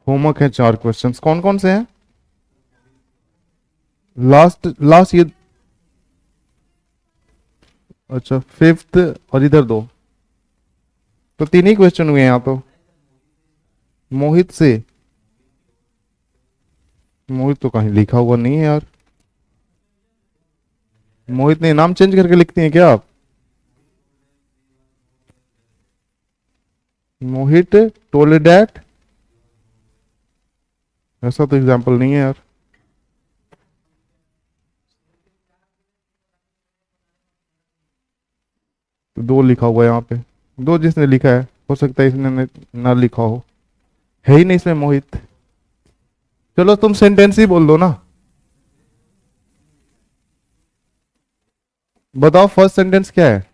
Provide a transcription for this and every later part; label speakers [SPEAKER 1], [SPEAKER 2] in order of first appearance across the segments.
[SPEAKER 1] Homework है 4 questions, कौन कौन से हैं? लास्ट लास्ट ये, अच्छा फिफ्थ, और इधर 2, तो 3 ही क्वेश्चन हुए हैं यहाँ तो। मोहित से, मोहित तो कहीं लिखा हुआ नहीं है यार। मोहित ने नाम चेंज करके लिखती हैं क्या आप? मोहित टोल्ड दैट, ऐसा तो एग्जाम्पल नहीं है यार। तो 2 लिखा हुआ है यहाँ पे, 2 जिसने लिखा है, हो सकता है इसने ना लिखा हो, है ही नहीं इसमें मोहित। चलो तुम सेंटेंस ही बोल दो ना, बताओ फर्स्ट सेंटेंस क्या है?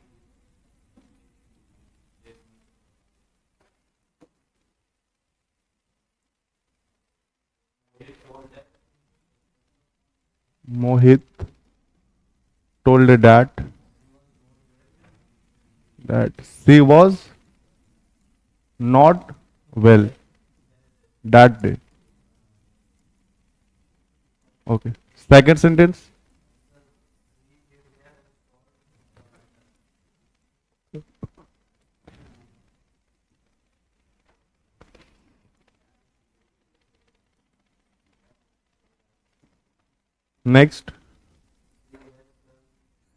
[SPEAKER 1] Mohit told that she was not well that day. Okay, second sentence. Next,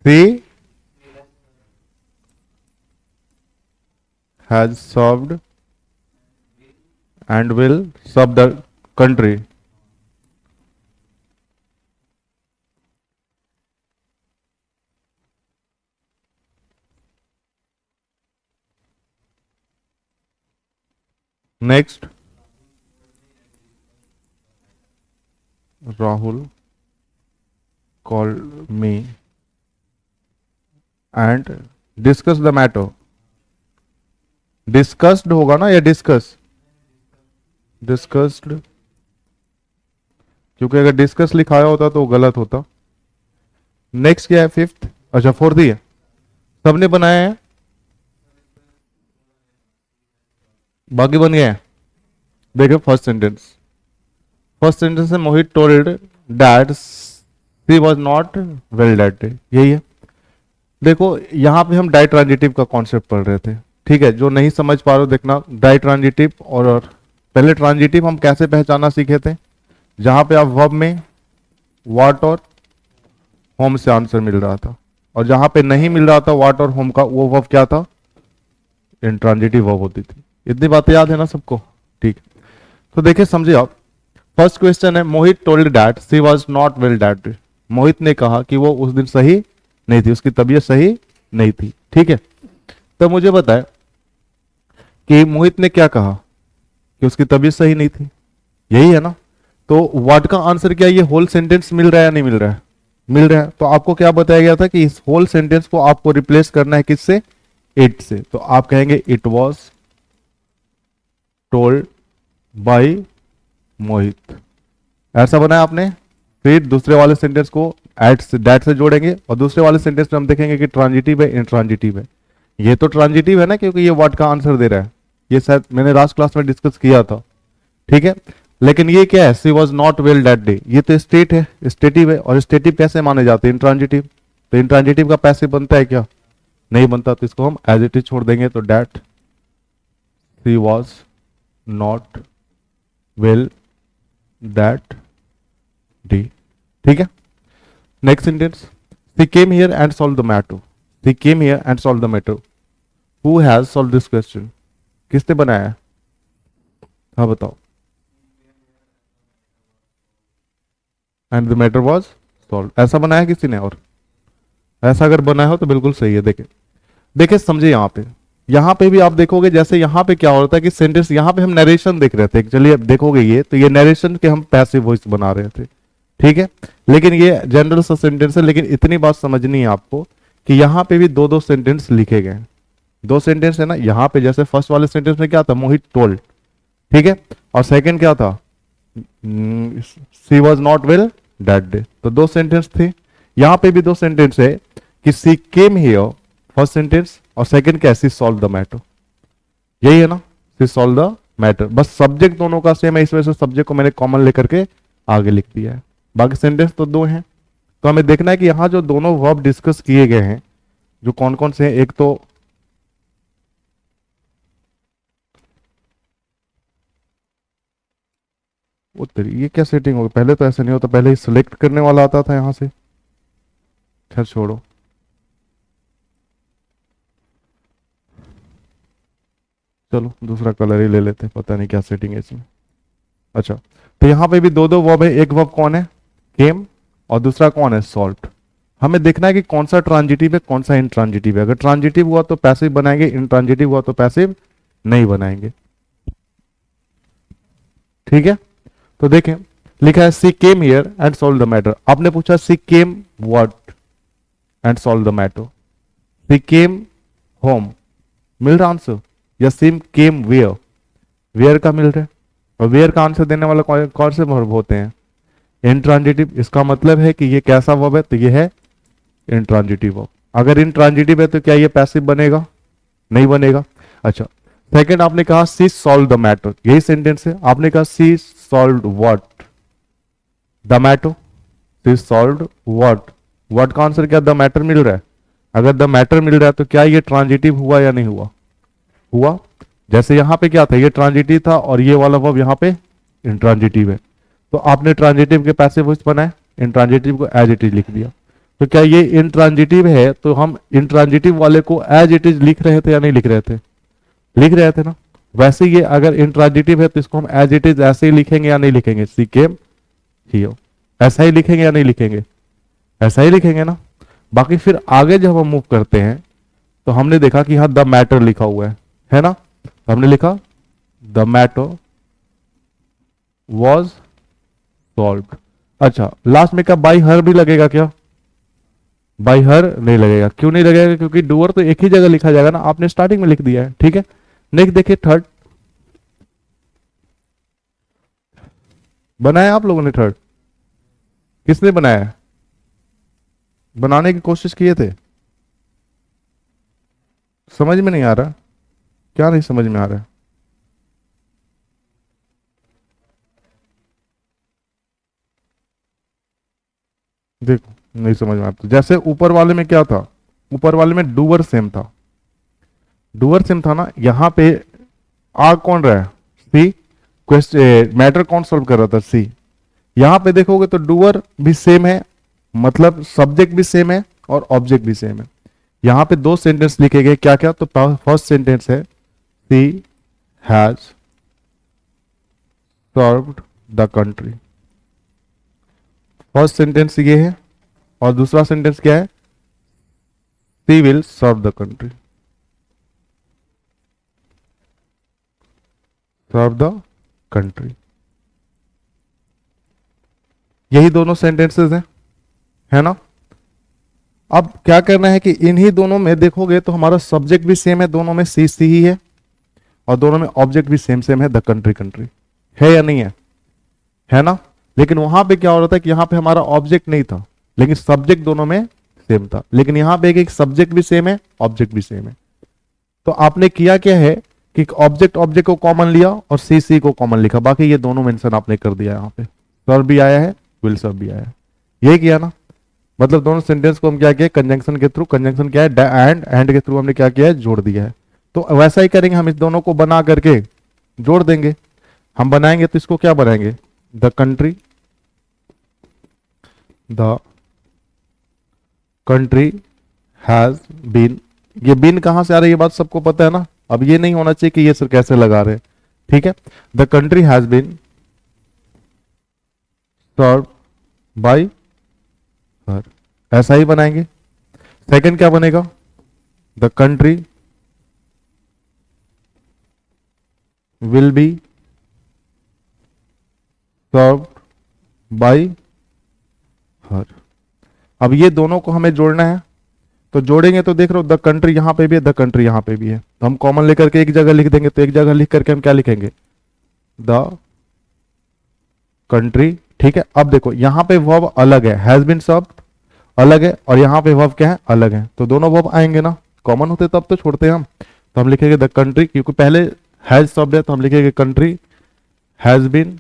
[SPEAKER 1] she has served and will serve the country. Next, Rahul called me and discuss the matter. Discussed होगा ना या discuss? Discussed, क्योंकि अगर discuss लिखाया होता तो गलत होता। नेक्स्ट क्या है? फिफ्थ, अच्छा फोर्थ ही है, सबने बनाया है, बाकी बन गया है। देखो फर्स्ट सेंटेंस है Mohit told that she was not well that day, यही है। देखो यहां पे हम डाई ट्रांजिटिव का कॉन्सेप्ट पढ़ रहे थे, ठीक है? जो नहीं समझ पा रहे हो देखना, डाई ट्रांजिटिव और पहले ट्रांजिटिव हम कैसे पहचाना सीखे थे, जहां पे आप वर्ब में व्हाट और होम से आंसर मिल रहा था, और जहां पे नहीं मिल रहा था व्हाट और होम का, वो वर्ब क्या था? इंट्रांजिटिव वर्ब होती थी। इतनी बातें याद है ना सबको? ठीक, तो देखिए समझिए आप। फर्स्ट क्वेश्चन है Mohit told that she was not well that day. Mohit ने कहा कि वो उस दिन सही नहीं थी, उसकी तबीयत सही नहीं थी, ठीक है? तो मुझे बताए कि मोहित ने क्या कहा कि उसकी तबीयत सही नहीं थी, यही है ना? तो व्हाट का आंसर क्या? ये होल सेंटेंस मिल रहा है या नहीं मिल रहा है? मिल रहा है। तो आपको क्या बताया गया था कि इस होल सेंटेंस को आपको रिप्लेस करना है किससे? इट से। तो आप कहेंगे इट वॉज टोल्ड बाय मोहित, ऐसा बनाया आपने। फिर दूसरे वाले सेंटेंस को एट से, दैट से जोड़ेंगे, और दूसरे वाले सेंटेंस में हम देखेंगे कि ट्रांजिटिव है इंट्रांजिटिव है। ये तो ट्रांजिटिव है ना, क्योंकि ये व्हाट का आंसर दे रहा है, ये शायद मैंने लास्ट क्लास में डिस्कस किया था, ठीक है? लेकिन ये क्या है? She was not well that day, ये तो स्टेट है, स्टेटिव है, और स्टेटिव कैसे माने जाते हैं? इंट्रांजिटिव। तो इंट्रांजिटिव का पैसिव बनता है क्या? नहीं बनता, तो इसको हम एज इट इज छोड़ देंगे। तो that she was not well that day, ठीक है? Next sentence, she came here and solve the matter. She came here and solve the matter, who has solve this question? किसने बनाया है? हाँ बताओ। And the matter was solve, ऐसा बनाया किसी ने? और ऐसा अगर बनाया हो तो बिल्कुल सही है। देखे देखे समझे, यहाँ पे भी आप देखोगे, जैसे यहाँ पे क्या होता है कि सेंटेंस, यहाँ पे हम नरेशन देख रहे थे, चलिए अब देखोगे ये, तो ये नरेशन के हम पैसिव वॉइस बना रहे थे, ठीक है? लेकिन ये जनरल सा सेंटेंस है, लेकिन इतनी बात समझनी है आपको कि यहाँ पे भी 2-2 सेंटेंस लिखे गए, 2 सेंटेंस है ना यहाँ पे। जैसे फर्स्ट वाले सेंटेंस में क्या था? मोहित टोल्ड, ठीक है? और सेकेंड क्या था? She was not well that day. तो 2 सेंटेंस थे। यहाँ पे भी 2 सेंटेंस है कि she came here, first sentence, और सेकंड क्या? शी सॉल्व द मैटर, यही है ना? शी सॉल्व द मैटर, बस सब्जेक्ट दोनों का सेम है, इस वजह से सब्जेक्ट को मैंने कॉमन लेकर के आगे लिख दिया है। बाकी सेंटेंस तो दो हैं, तो हमें देखना है कि यहां जो दोनों वर्ब डिस्कस किए गए हैं जो कौन कौन से हैं। एक तो ये क्या सेटिंग होगी, पहले तो ऐसा नहीं होता, पहले ही सिलेक्ट करने वाला आता था यहां से। खैर छोड़ो, चलो दूसरा कलर ही ले लेते हैं, पता नहीं क्या सेटिंग है इसमें। अच्छा, तो यहां पे भी दो दो वर्ब है, एक वर्ब कौन है, केम, और दूसरा कौन है, सॉल्ट। हमें देखना है कि कौन सा ट्रांजिटिव है कौन सा इंट्रांजिटिव है। अगर ट्रांजिटिव हुआ तो पैसिव बनाएंगे, इंट्रांजिटिव हुआ तो पैसिव नहीं बनाएंगे। ठीक है, तो देखें लिखा है she came here and solve the matter. आपने पूछा she came what and solve the matter. She came home मिल रहा आंसर, या सी केम वेयर, वेयर का मिल रहा है। और वेयर का आंसर देने वाला कौन से वर्ब होते हैं, इंट्रांजिटिव। इसका मतलब है कि ये कैसा वर्ब है, तो ये है इंट्रांजिटिव वर्ब। अगर इंट्रांजिटिव है तो क्या ये पैसिव बनेगा, नहीं बनेगा। अच्छा, सेकंड आपने कहा सी सॉल्व द मैटर, यही सेंटेंस है। आपने कहा she solve what, the matter, she solve what, what का आंसर क्या, द मैटर मिल रहा है। अगर द मैटर मिल रहा है तो क्या ये ट्रांजिटिव हुआ या नहीं हुआ, हुआ। जैसे यहां पे क्या था, ये ट्रांजिटिव था और ये वाला वर्ब यहां पे इंट्रांजिटिव है, तो आपने ट्रांजिटिव के पैसिव वॉइस बनाए, इंट्रांजिटिव को एज इट इज लिख दिया। तो क्या ये इंट्रांजिटिव है, तो हम इंट्रांजिटिव वाले को एज इट इज लिख रहे थे या नहीं लिख रहे थे, लिख रहे थे ना। वैसे ये अगर इंट्रांजिटिव है तो इसको हम एज इट इज ऐसे ही लिखेंगे या नहीं लिखेंगे, सी केम हियर, ऐसा ही लिखेंगे या नहीं लिखेंगे, ऐसा ही लिखेंगे ना। बाकी फिर आगे जब हम मूव करते हैं तो हमने देखा कि यहां द मैटर लिखा हुआ है ना, तो हमने लिखा द मैटर वॉज सॉल्व्ड। अच्छा, लास्ट में क्या बाई हर भी लगेगा क्या, बाई हर नहीं लगेगा। क्यों नहीं लगेगा, क्योंकि डूअर तो एक ही जगह लिखा जाएगा ना, आपने स्टार्टिंग में लिख दिया है। ठीक है, नेक्स्ट देखिए थर्ड, बनाया आप लोगों ने थर्ड, किसने बनाया, बनाने की कोशिश किए थे, समझ में नहीं आ रहा, क्या नहीं समझ में आ रहा है, देखो नहीं समझ में आता। जैसे ऊपर वाले में क्या था, ऊपर वाले में डूअर सेम था, डूअर सेम था ना। यहां पे आ कौन रहा है, सी, क्वेश्चन मैटर कौन सॉल्व कर रहा था, सी। यहां पे देखोगे तो डूअर भी सेम है, मतलब सब्जेक्ट भी सेम है और ऑब्जेक्ट भी सेम है। यहां पे दो सेंटेंस लिखे गए, क्या क्या, तो फर्स्ट सेंटेंस है she has served the country, first sentence ये है। और दूसरा सेंटेंस क्या है, she will serve the country, serve the country. यही दोनों सेंटेंसेस हैं, है ना। अब क्या करना है कि इन्हीं दोनों में देखोगे तो हमारा सब्जेक्ट भी सेम है, दोनों में सी सी ही है, और दोनों में ऑब्जेक्ट भी सेम सेम है, द कंट्री कंट्री है या नहीं है ना। लेकिन वहां पे क्या हो रहा था कि यहां पे हमारा ऑब्जेक्ट नहीं था लेकिन सब्जेक्ट दोनों में सेम था। लेकिन यहां पे एक सब्जेक्ट भी सेम है, ऑब्जेक्ट भी सेम है। तो आपने किया क्या है कि ऑब्जेक्ट ऑब्जेक्ट को कॉमन लिया और सी सी को कॉमन लिखा, बाकी ये दोनों मेंशन आपने कर दिया। यहाँ पे सर्व भी आया है, विल सर्व भी आया है, ये किया ना। मतलब दोनों सेंटेंस को हम क्या किया, कंजंक्शन के थ्रू, कंजंक्शन क्या है, एंड के थ्रू हमने क्या किया है, जोड़ दिया है। तो वैसा ही करेंगे हम, इस दोनों को बना करके जोड़ देंगे। हम बनाएंगे तो इसको क्या बनाएंगे, the country, the country has been. ये बीन कहां से आ रहा है, ये बात सबको पता है ना। अब ये नहीं होना चाहिए कि ये सर कैसे लगा रहे हैं, ठीक है। The country has been serve by her, ऐसा ही बनाएंगे। सेकंड क्या बनेगा, the country will be served by her. अब ये दोनों को हमें जोड़ना है, तो जोड़ेंगे तो देख रहे हो द कंट्री यहां पे भी है, द कंट्री यहां पे भी है, तो हम कॉमन लेकर के एक जगह लिख देंगे। तो एक जगह लिख करके हम क्या लिखेंगे, द कंट्री, ठीक है। अब देखो यहां पे वर्ब अलग है, हैज बीन सर्व्ड अलग है, और यहां पे वर्ब क्या है, अलग है। तो दोनों वर्ब आएंगे ना, कॉमन होते तब तो छोड़ते हैं हम। तो हम लिखेंगे द कंट्री, क्योंकि पहले हैज सर्व्ड है तो हम लिखेंगे कंट्री हैज बीन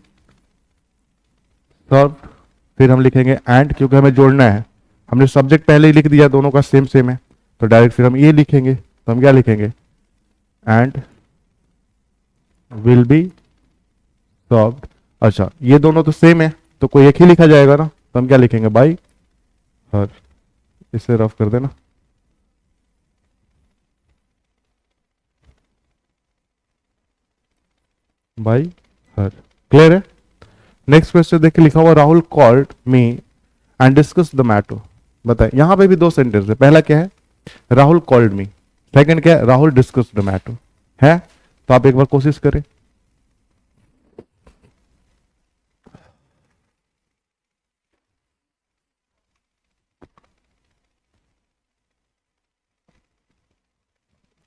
[SPEAKER 1] सर्व, फिर हम लिखेंगे एंड, क्योंकि हमें जोड़ना है, हमने सब्जेक्ट पहले ही लिख दिया, दोनों का सेम सेम है, तो डायरेक्ट फिर हम ये लिखेंगे, तो हम क्या लिखेंगे, एंड विल बी सर्व्ड। अच्छा ये दोनों तो सेम है तो कोई एक ही लिखा जाएगा ना, तो हम क्या लिखेंगे, बाई हर, इसे रफ कर देना, बाई हर। क्लियर है। नेक्स्ट क्वेश्चन देखिए, लिखा हुआ Rahul called me and discuss the matter. बताए, यहां पे भी दो सेंटेंस है, पहला क्या है, राहुल कॉल्ड मी, सेकंड क्या है, राहुल डिस्कस द मैटर है। तो आप एक बार कोशिश करें।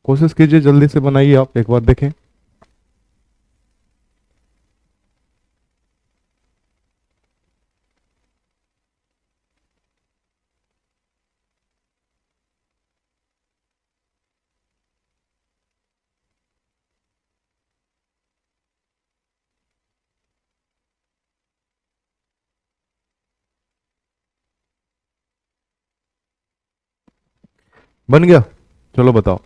[SPEAKER 1] कोशिश कीजिए, जल्दी से बनाइए, आप एक बार देखें। बन गया, चलो बताओ।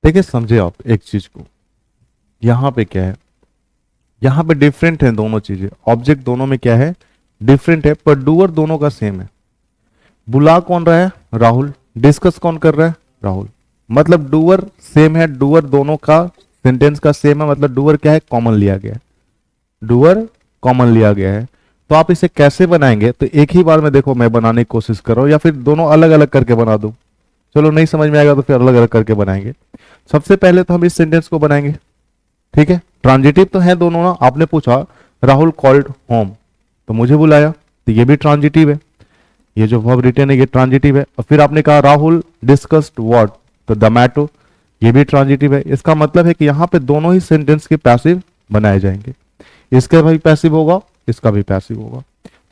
[SPEAKER 1] देखिए समझे आप एक चीज को, यहां पे क्या है, यहां पे डिफरेंट है दोनों चीजें, ऑब्जेक्ट दोनों में क्या है, डिफरेंट है, पर डूअर दोनों का सेम है। बुला कौन रहा है, राहुल, डिस्कस कौन कर रहा है, राहुल, मतलब डूअर सेम है, डूअर दोनों का सेंटेंस का सेम है, मतलब डूअर क्या है, कॉमन लिया गया है, डूअर कॉमन लिया गया है। तो आप इसे कैसे बनाएंगे, तो एक ही बार में देखो मैं बनाने की कोशिश कर रहा हूं, या फिर दोनों अलग अलग करके बना दूं, चलो नहीं समझ में आएगा तो फिर अलग अलग करके बनाएंगे। सबसे पहले तो हम इस सेंटेंस को बनाएंगे, ठीक है, ट्रांजिटिव तो है दोनों ना, आपने पूछा राहुल कॉल्ड होम, तो मुझे बुलाया, तो ये भी ट्रांजिटिव है, ये जो वर्ब रिटर्न है ये ट्रांजिटिव है। और फिर आपने कहा राहुल डिस्कस्ड व्हाट, तो द मैटर, ये भी ट्रांजिटिव है। इसका मतलब है कि यहां पे दोनों ही सेंटेंस के पैसिव बनाए जाएंगे, इसका भी पैसिव होगा, इसका भी पैसिव होगा।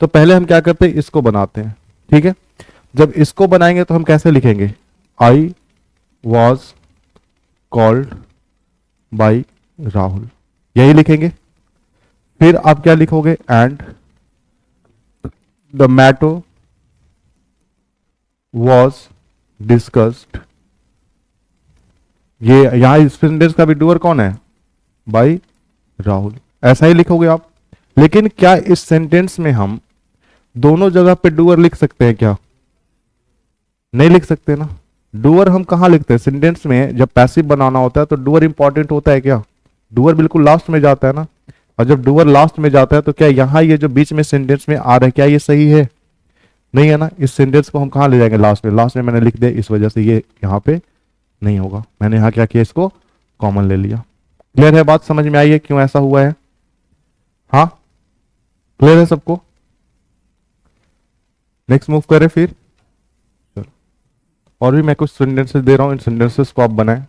[SPEAKER 1] तो पहले हम क्या करते हैं, इसको बनाते हैं, ठीक है। जब इसको बनाएंगे तो हम कैसे लिखेंगे, I was called by Rahul, यही लिखेंगे। फिर आप क्या लिखोगे, and the matter was discussed, ये यहां इस सेंटेंस का भी डूअर कौन है, बाई राहुल, ऐसा ही लिखोगे आप। लेकिन क्या इस सेंटेंस में हम दोनों जगह पे डूअर लिख सकते हैं क्या, नहीं लिख सकते ना। डूअर हम कहां लिखते हैं, सेंटेंस में जब पैसिव बनाना होता है तो डूअर इंपॉर्टेंट होता है क्या, डूअर बिल्कुल लास्ट में जाता है ना। और जब डूअर लास्ट में जाता है तो क्या यहां ये जो बीच में सेंटेंस में आ रहा है क्या ये सही है, नहीं है ना। इस सेंटेंस को हम कहां ले जाएंगे, लास्ट में, लास्ट में मैंने लिख दिया, इस वजह से ये यहां पे नहीं होगा, मैंने यहां क्या किया, इसको कॉमन ले लिया। क्लियर है, बात समझ में आई है क्यों ऐसा हुआ है, हाँ क्लियर है सबको। नेक्स्ट मूव करें फिर, चलो। और भी मैं कुछ सेंटेंसेस दे रहा हूं, इन सेंटेंसेस को आप बनाएं।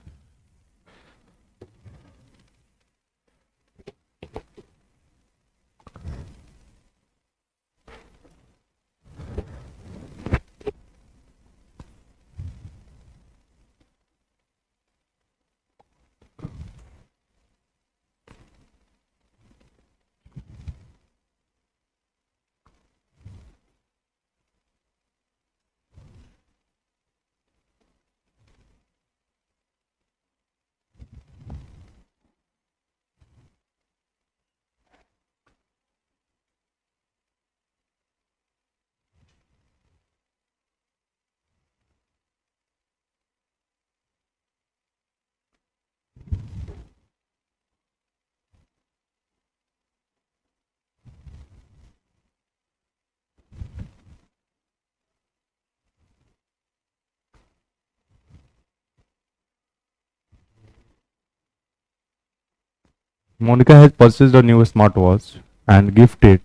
[SPEAKER 1] Monica has purchased a new smartwatch and gifted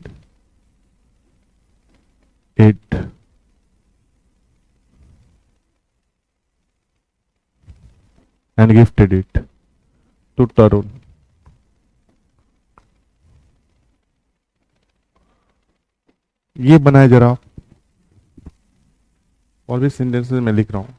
[SPEAKER 1] it to Tarun. ये बनाए जरा, और भी सेंटेंसेस मैं लिख रहा हूँ.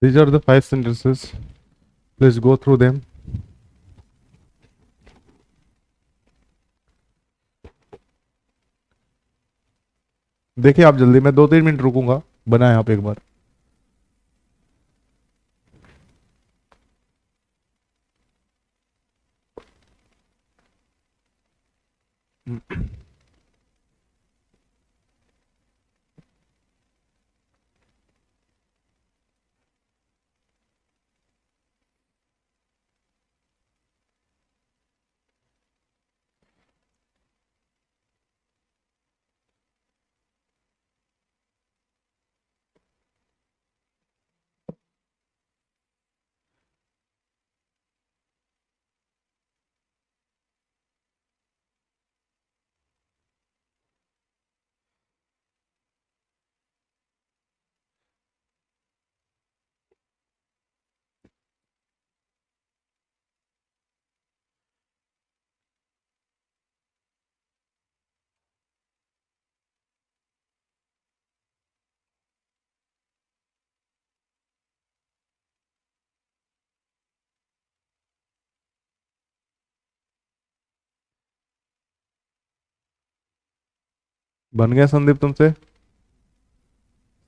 [SPEAKER 1] These are the 5 sentences. Please go through them. देखिए आप जल्दी, मैं 2-3 मिनट रुकूंगा, बनाए आप एक बार. बन गया संदीप तुमसे?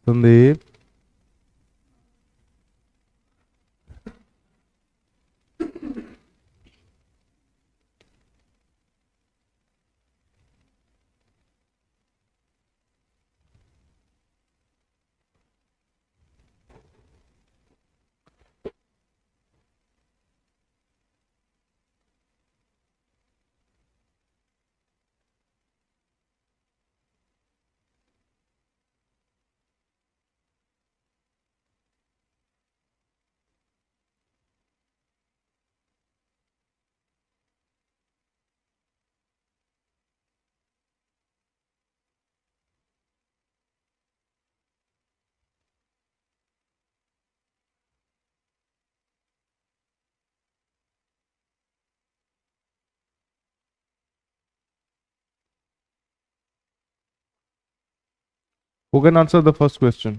[SPEAKER 1] Sandeep, who can answer the first question?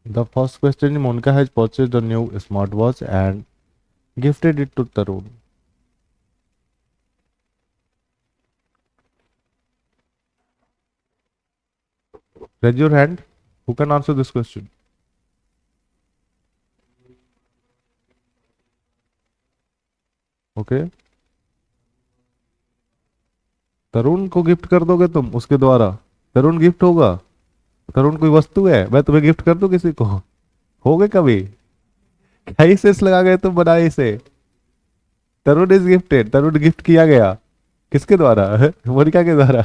[SPEAKER 1] The first question, Monica has purchased a new smartwatch and gifted it to Tarun. Raise your hand. Who can answer this question? Okay, Tarun को गिफ्ट कर दोगे तुम उसके द्वारा? तरुण गिफ्ट होगा? तरुण कोई वस्तु है? मैं तुम्हें गिफ्ट कर दूं किसी को? होगे कभी? क्या ही सेंस लगा गए तुम बनाए इसे? तरुण इज गिफ्टेड, तरुण गिफ्ट किया गया किसके द्वारा? मोनिका के द्वारा।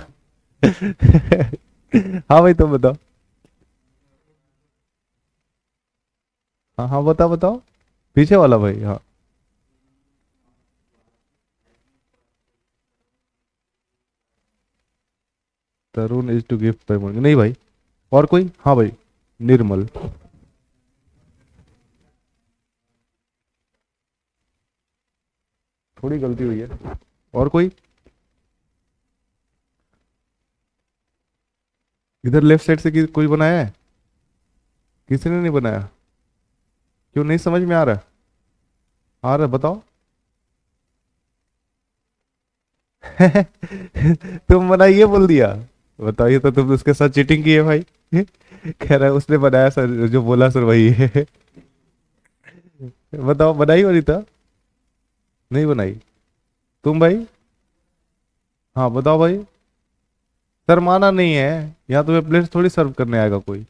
[SPEAKER 1] हाँ भाई तुम बताओ। हाँ हाँ बताओ बताओ। पीछे वाला भाई, हाँ। Tarun is to gift by Monika, नहीं भाई। और कोई? हाँ भाई, निर्मल। थोड़ी गलती हुई है। और कोई? इधर लेफ्ट साइड से कोई बनाया है? किसी ने नहीं बनाया? क्यों, नहीं समझ में आ रहा? आ रहा, बताओ। तुम बनाइए बोल दिया? बताइए, तो तुम उसके साथ चीटिंग की है भाई। कह रहा है उसने बनाया सर, जो बोला सर वही है। बताओ, बनाई वनीता? नहीं बनाई? तुम भाई? हाँ बताओ भाई। शर्माना नहीं है, यहाँ तुम्हें प्लेट थोड़ी सर्व करने आएगा कोई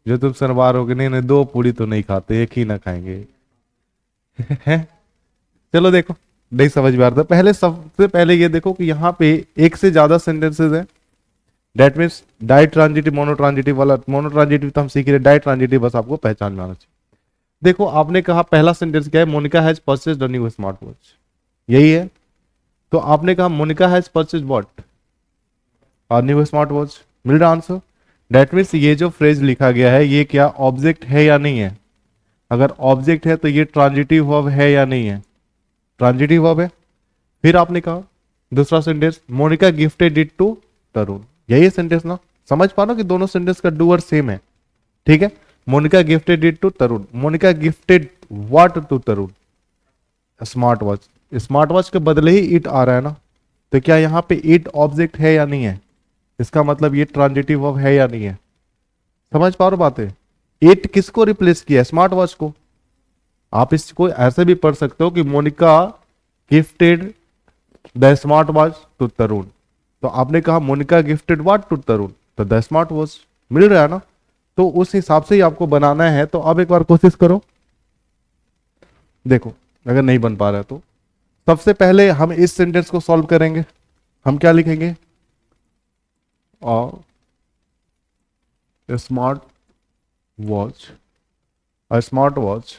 [SPEAKER 1] जो तुम शर्मा रहोगे। नहीं नहीं, दो पूरी तो नहीं खाते, एक ही ना खाएंगे। हैं? चलो देखो, नहीं समझ में आ रहा था। पहले, सबसे पहले ये देखो कि यहाँ पे एक से ज्यादा सेंटेंसेस हैं। That means ditransitive, monotransitive वाला। मोनो ट्रांजिटिव तो हम सीख रहे, डाई ट्रांजिटिव बस आपको पहचान में आना चाहिए। देखो, आपने कहा पहला सेंटेंस क्या है? Monica has purchased a new smart watch, यही है। तो आपने कहा Monica has purchased what? A new smart watch. मिल रहा आंसर? दैट मीन्स ये जो फ्रेज लिखा गया है, ये क्या ऑब्जेक्ट है या नहीं है? अगर ऑब्जेक्ट है तो ये ट्रांजिटिव वर्ब है या नहीं है? ट्रांजिटिव वर्ब है। फिर आपने कहा दूसरा sentence, Monika gifted it to Tarun, यही सेंटेंस ना? समझ पा रहे हो कि दोनों सेंटेंस का डूअर सेम है? ठीक है। Monica gifted it to Tarun, Monica gifted what to Tarun? Smart watch. Smart watch के बदले ही इट आ रहा है ना, तो क्या यहाँ पे इट ऑब्जेक्ट है या नहीं है? इसका मतलब ये ट्रांजिटिव वर्ब है या नहीं है? समझ पा रहे हो बातें? इट किसको रिप्लेस किया? स्मार्ट वॉच को। आप इसको ऐसे भी पढ़ सकते हो कि Monika gifted the smart watch to Tarun. तो आपने कहा Monika gifted what to Tarun, तो द स्मार्ट वॉच। मिल रहा है ना? तो उस हिसाब से ही आपको बनाना है। तो अब एक बार कोशिश करो, देखो अगर नहीं बन पा रहा है तो। सबसे पहले हम इस सेंटेंस को सॉल्व करेंगे। हम क्या लिखेंगे? Smart watch, a smartwatch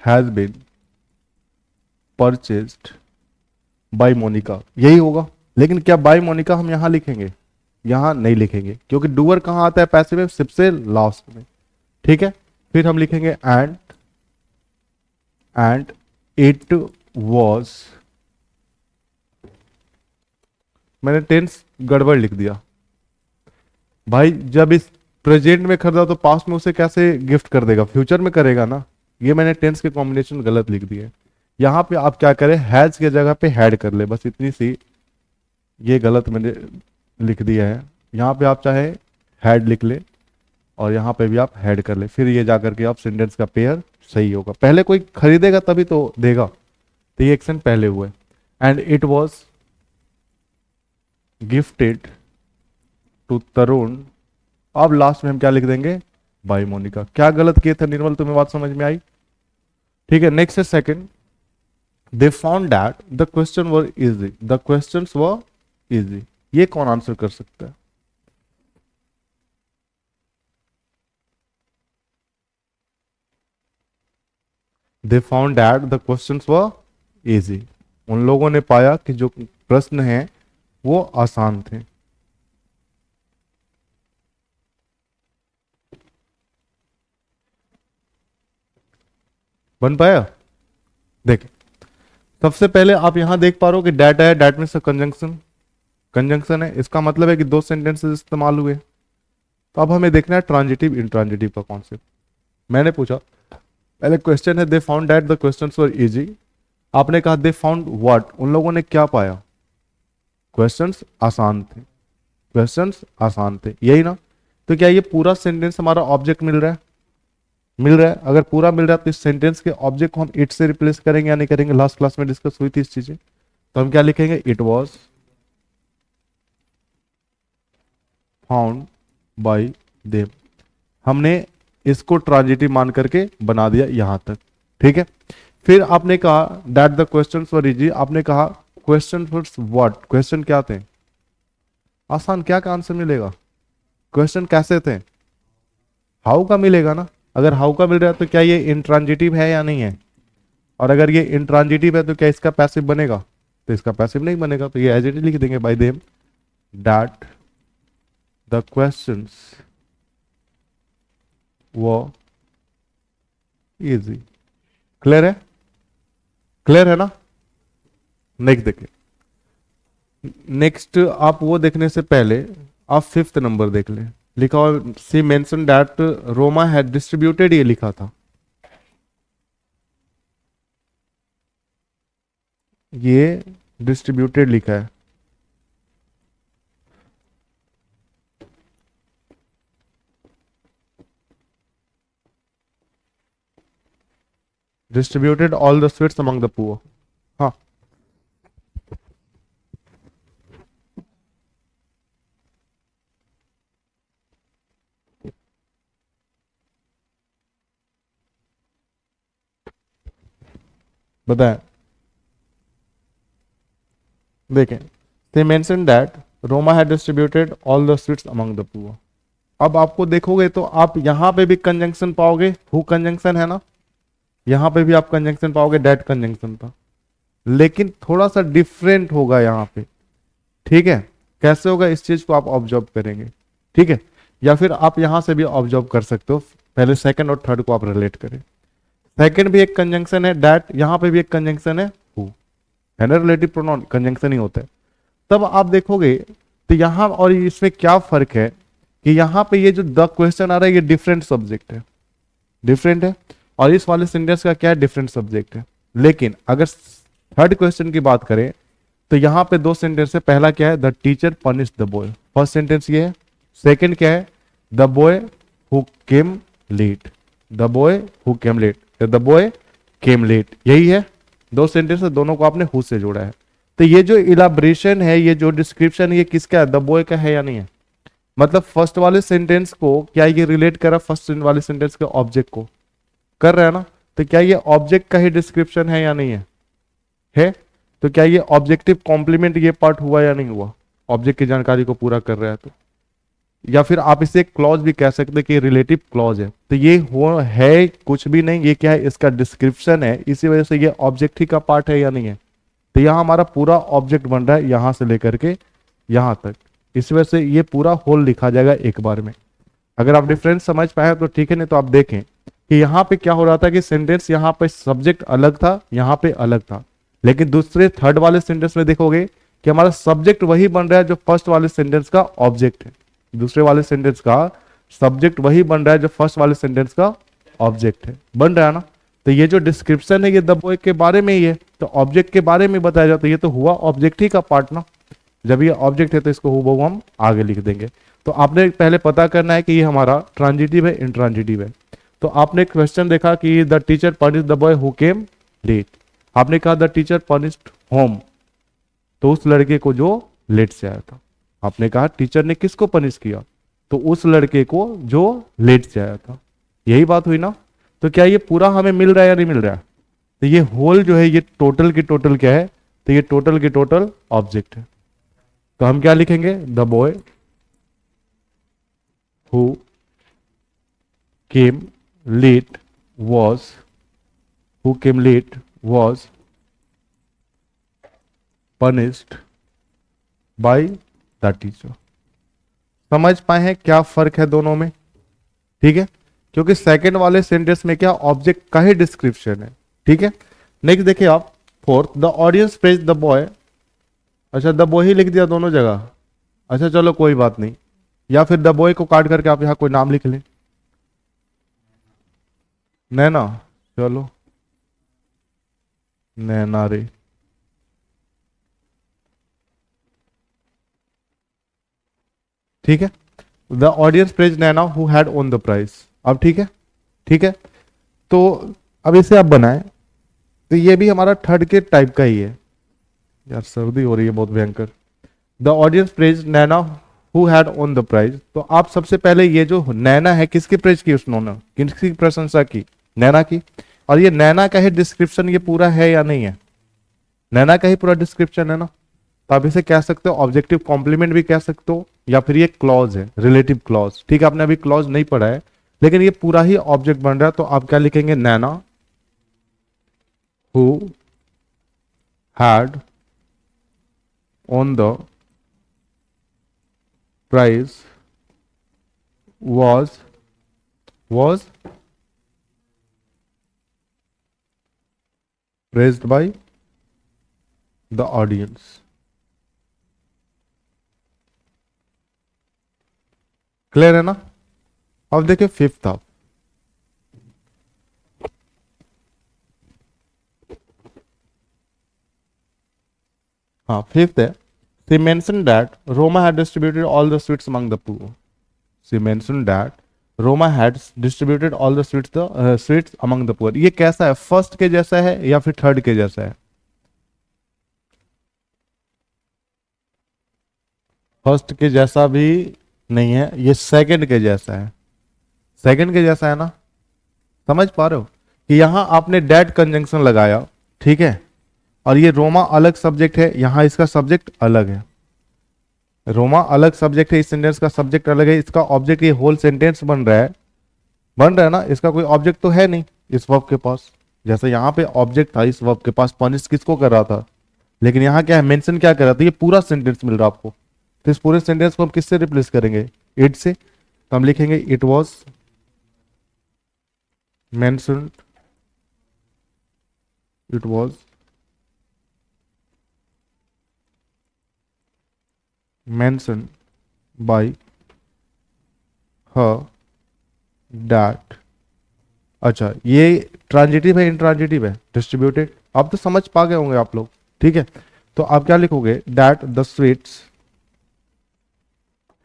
[SPEAKER 1] has been purchased by Monica, यही होगा। लेकिन क्या बाय मोनिका हम यहां लिखेंगे? यहां नहीं लिखेंगे, क्योंकि डूअर कहां आता है पैसे में? सबसे लास्ट में। ठीक है। फिर हम लिखेंगे एंड इट वॉज, मैंने टेंस गड़बड़ लिख दिया भाई। जब इस प्रेजेंट में खरीदा तो पास्ट में उसे कैसे गिफ्ट कर देगा? फ्यूचर में करेगा ना। ये मैंने टेंस के कॉम्बिनेशन गलत लिख दिए। यहाँ पे आप क्या करें, हैज के जगह पे हैड कर ले, बस इतनी सी। ये गलत मैंने लिख दिया है। यहाँ पे आप चाहे हैड लिख ले और यहाँ पे भी आप हैड कर ले, फिर ये जाकर के आप सेंटेंस का पेयर सही होगा। पहले कोई खरीदेगा तभी तो देगा, तो ये एक्शन पहले हुआ है। And it was gifted to Tarun. अब लास्ट में हम क्या लिख देंगे? बाय मोनिका। क्या गलत किए थे निर्मल, तुम्हें बात समझ में आई? ठीक है। नेक्स्ट है second, they found that the question were easy, the questions were easy. ये कौन आंसर कर सकता है? They found that the questions were easy, उन लोगों ने पाया कि जो प्रश्न हैं वो आसान थे। बन पाया? देख, सबसे पहले आप यहां देख पा रहे हो कि डैट है, डैट मीन्स कंजंक्शन। कंजंक्शन है, इसका मतलब है कि दो सेंटेंसेस इस्तेमाल हुए। तो अब हमें देखना है ट्रांजिटिव इंट्रांजिटिव का कॉन्सेप्ट। मैंने पूछा, पहले क्वेश्चन है they found that the questions were easy. आपने कहा दे फाउंड व्हाट, उन लोगों ने क्या पाया? क्वेश्चंस आसान थे, क्वेश्चंस आसान थे, यही ना? तो क्या ये पूरा सेंटेंस हमारा ऑब्जेक्ट मिल रहा है? मिल रहा है? अगर पूरा मिल रहा है तो इस सेंटेंस के ऑब्जेक्ट को हम इट से रिप्लेस करेंगे या नहीं करेंगे? लास्ट क्लास में डिस्कस हुई थी इस चीजें। तो हम क्या लिखेंगे? It was found by them. हमने इसको ट्रांजिटिव मान करके बना दिया यहां तक। ठीक है। फिर आपने कहा that the question for easy, आपने कहा क्वेश्चन फॉर व्हाट, क्वेश्चन क्या थे? आसान, क्या का आंसर मिलेगा? क्वेश्चन कैसे थे? हाउ का मिलेगा ना। अगर हाउ का मिल रहा है तो क्या ये इंट्रांजिटिव है या नहीं है? और अगर ये इंट्रांजिटिव है तो क्या इसका पैसिव बनेगा? तो इसका पैसिव नहीं बनेगा, तो ये एज इट इज लिख देंगे bye them that the questions वो इजी। क्लियर है? क्लियर है ना? नेक्स्ट देखिए। नेक्स्ट आप वो देखने से पहले आप फिफ्थ नंबर देख लें। लिखा हुआ she mention that Roma had distributed, ये लिखा था। ये डिस्ट्रीब्यूटेड लिखा है। Distributed all the sweets among the poor. हाँ, बताएं। देखें, they mentioned that Roma had distributed all the sweets among the poor। अब आपको देखोगे तो आप यहां पे भी कंजंक्शन पाओगे, हु कंजंक्शन है ना, यहां पे भी आप कंजंक्शन पाओगे, डेट कंजंक्शन था, लेकिन थोड़ा सा डिफरेंट होगा यहां पे। ठीक है, कैसे होगा इस चीज को आप ऑब्जर्व करेंगे। ठीक है, या फिर आप यहां से भी ऑब्जर्व कर सकते हो, पहले सेकंड और थर्ड को आप रिलेट करें। सेकंड भी एक कंजंक्शन है डेट, यहां पे भी एक कंजंक्शन है हु, है ना, रिलेटिव प्रोनाउन कंजंक्शन ही होता है। तब आप देखोगे तो यहां और इसमें क्या फर्क है कि यहां पे ये जो द क्वेश्चन आ रहा है ये डिफरेंट सब्जेक्ट है, डिफरेंट है, और इस वाले सेंटेंस का क्या है, डिफरेंट सब्जेक्ट है। लेकिन अगर थर्ड क्वेश्चन की बात करें तो यहां पे दो सेंटेंस है। पहला क्या है, the teacher punish the boy, first sentence ये है। सेकंड क्या है, the boy who came late, the boy who came late, the boy came late, यही है। दो सेंटेंस है, दोनों को आपने हु से जोड़ा है। तो ये जो इलाबरेशन है, ये जो डिस्क्रिप्शन है, ये किसका है, द बॉय का है या नहीं है? मतलब फर्स्ट वाले सेंटेंस को क्या ये रिलेट कर रहा है फर्स्ट वाले सेंटेंस के ऑब्जेक्ट को? कर रहा है ना। तो क्या ये ऑब्जेक्ट का ही डिस्क्रिप्शन है या नहीं है? है। तो क्या ये ऑब्जेक्टिव कॉम्प्लीमेंट ये पार्ट हुआ या नहीं हुआ? ऑब्जेक्ट की जानकारी को पूरा कर रहा है तो, या फिर आप इसे क्लॉज भी कह सकते हैं कि रिलेटिव क्लॉज है। तो ये हो है कुछ भी नहीं, ये क्या है, इसका डिस्क्रिप्शन है, इसी वजह से ये ऑब्जेक्ट ही का पार्ट है या नहीं है? तो यहां हमारा पूरा ऑब्जेक्ट बन रहा है यहां से लेकर के यहां तक, इस वजह से ये पूरा होल लिखा जाएगा एक बार में। अगर आप डिफरेंस समझ पाए तो ठीक है, नहीं तो आप देखें कि यहां पे क्या हो रहा था कि सेंटेंस यहां पे सब्जेक्ट अलग था, यहां पे अलग था, लेकिन दूसरे थर्ड वाले सेंटेंस में देखोगे कि हमारा सब्जेक्ट वही बन रहा है जो फर्स्ट वाले सेंटेंस का ऑब्जेक्ट है। दूसरे वाले सेंटेंस का सब्जेक्ट वही बन रहा है जो फर्स्ट वाले सेंटेंस का ऑब्जेक्ट है, बन रहा है ना। तो ये जो डिस्क्रिप्शन है ये द बॉय के बारे में ही है, तो ऑब्जेक्ट के बारे में बताया जाता है, ये तो हुआ ऑब्जेक्ट ही का पार्ट ना। जब ये ऑब्जेक्ट है तो इसको हूबहू हम आगे लिख देंगे। तो आपने पहले पता करना है कि ये हमारा ट्रांजिटिव है इंट्रांजिटिव है। तो आपने क्वेश्चन देखा कि the teacher punish the boy who came late, आपने कहा द टीचर पनिश्ड होम, तो उस लड़के को जो लेट से आया था। आपने कहा टीचर ने किसको पनिश किया, तो उस लड़के को जो लेट से आया था। यही बात हुई ना। तो क्या ये पूरा हमें मिल रहा है या नहीं मिल रहा है? तो ये होल जो है ये टोटल की टोटल क्या है, तो ये टोटल की टोटल ऑब्जेक्ट है। तो हम क्या लिखेंगे, the boy who came late was, who came late was punished by the teacher. समझ पाए हैं क्या फर्क है दोनों में? ठीक है, क्योंकि सेकंड वाले सेंटेंस में क्या ऑब्जेक्ट का ही डिस्क्रिप्शन है। ठीक है, नेक्स्ट देखिए आप fourth, the audience praise the boy. अच्छा, द बॉय ही लिख दिया दोनों जगह। अच्छा चलो कोई बात नहीं, या फिर द बॉय को काट करके आप यहां कोई नाम लिख लें, नैना, चलो नैना रे। ठीक है, the audience praise Naina who had won the prize. अब ठीक है, ठीक है, तो अब इसे आप बनाएं तो ये भी हमारा थर्ड के टाइप का ही है। यार सर्दी हो रही है बहुत भयंकर। The audience praise Naina who had won the prize. तो आप सबसे पहले ये जो नैना है किसकी प्रेज की उन्होंने, किसकी प्रशंसा की, नैना की। और ये नैना का ही डिस्क्रिप्शन ये पूरा है या नहीं है, नैना का ही पूरा डिस्क्रिप्शन है ना। तो आप इसे कह सकते हो ऑब्जेक्टिव कॉम्प्लीमेंट भी कह सकते हो, या फिर ये क्लॉज है, रिलेटिव क्लॉज। ठीक है, आपने अभी क्लॉज नहीं पढ़ा है, लेकिन ये पूरा ही ऑब्जेक्ट बन रहा है। तो आप क्या लिखेंगे, Naina who had on the prize was praised by the audience। Clear है ना। अब देखिए फिफ्थ आप, हाँ फिफ्थ है, she mentioned that Roma had distributed all the sweets among the poor। she mentioned that Roma had distributed all the sweets among the poor। ये कैसा है, फर्स्ट के जैसा है या फिर थर्ड के जैसा है, फर्स्ट के जैसा भी नहीं है, ये सेकंड के जैसा है, सेकंड के जैसा है ना। समझ पा रहे हो कि यहां आपने डेट कंजंक्शन लगाया, ठीक है, और ये रोमा अलग सब्जेक्ट है, यहां इसका सब्जेक्ट अलग है। रोमा अलग सब्जेक्ट है, इस सेंटेंस का सब्जेक्ट अलग है, इसका ऑब्जेक्ट, ये होल सेंटेंस बन रहा है, बन रहा है ना, इसका कोई ऑब्जेक्ट तो है नहीं इस वर्ब के पास। जैसे यहां पे ऑब्जेक्ट था इस वर्ब के पास, पनिश किसको कर रहा था, लेकिन यहां क्या है, मेंशन क्या कर रहा था, ये पूरा सेंटेंस मिल रहा है आपको। तो इस पूरे सेंटेंस को हम किससे रिप्लेस करेंगे, इट से। तो हम लिखेंगे it was mentioned, it was mentioned bye her that. अच्छा, ये ट्रांजिटिव है इंट्रांजिटिव है, डिस्ट्रीब्यूटेड। आप तो समझ पा गए होंगे आप लोग, ठीक है। तो आप क्या लिखोगे, that the sweets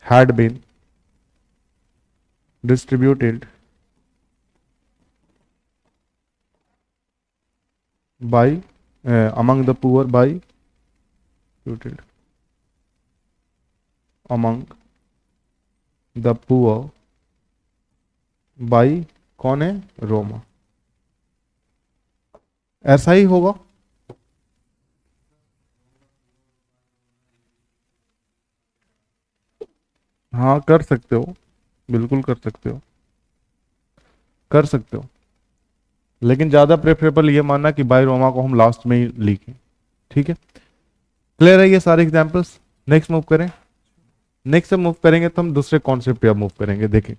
[SPEAKER 1] had been distributed by among the poor, by distributed among the poor by, कौन है, रोमा। ऐसा ही होगा। हाँ कर सकते हो, बिल्कुल कर सकते हो, कर सकते हो, लेकिन ज्यादा प्रेफरेबल ये मानना कि बाय रोमा को हम लास्ट में ही लिखें। ठीक है, क्लियर है ये सारे एग्जांपल्स। नेक्स्ट मूव करें, नेक्स्ट से मूव करेंगे तो हम दूसरे कॉन्सेप्ट पे अब मूव करेंगे। देखें,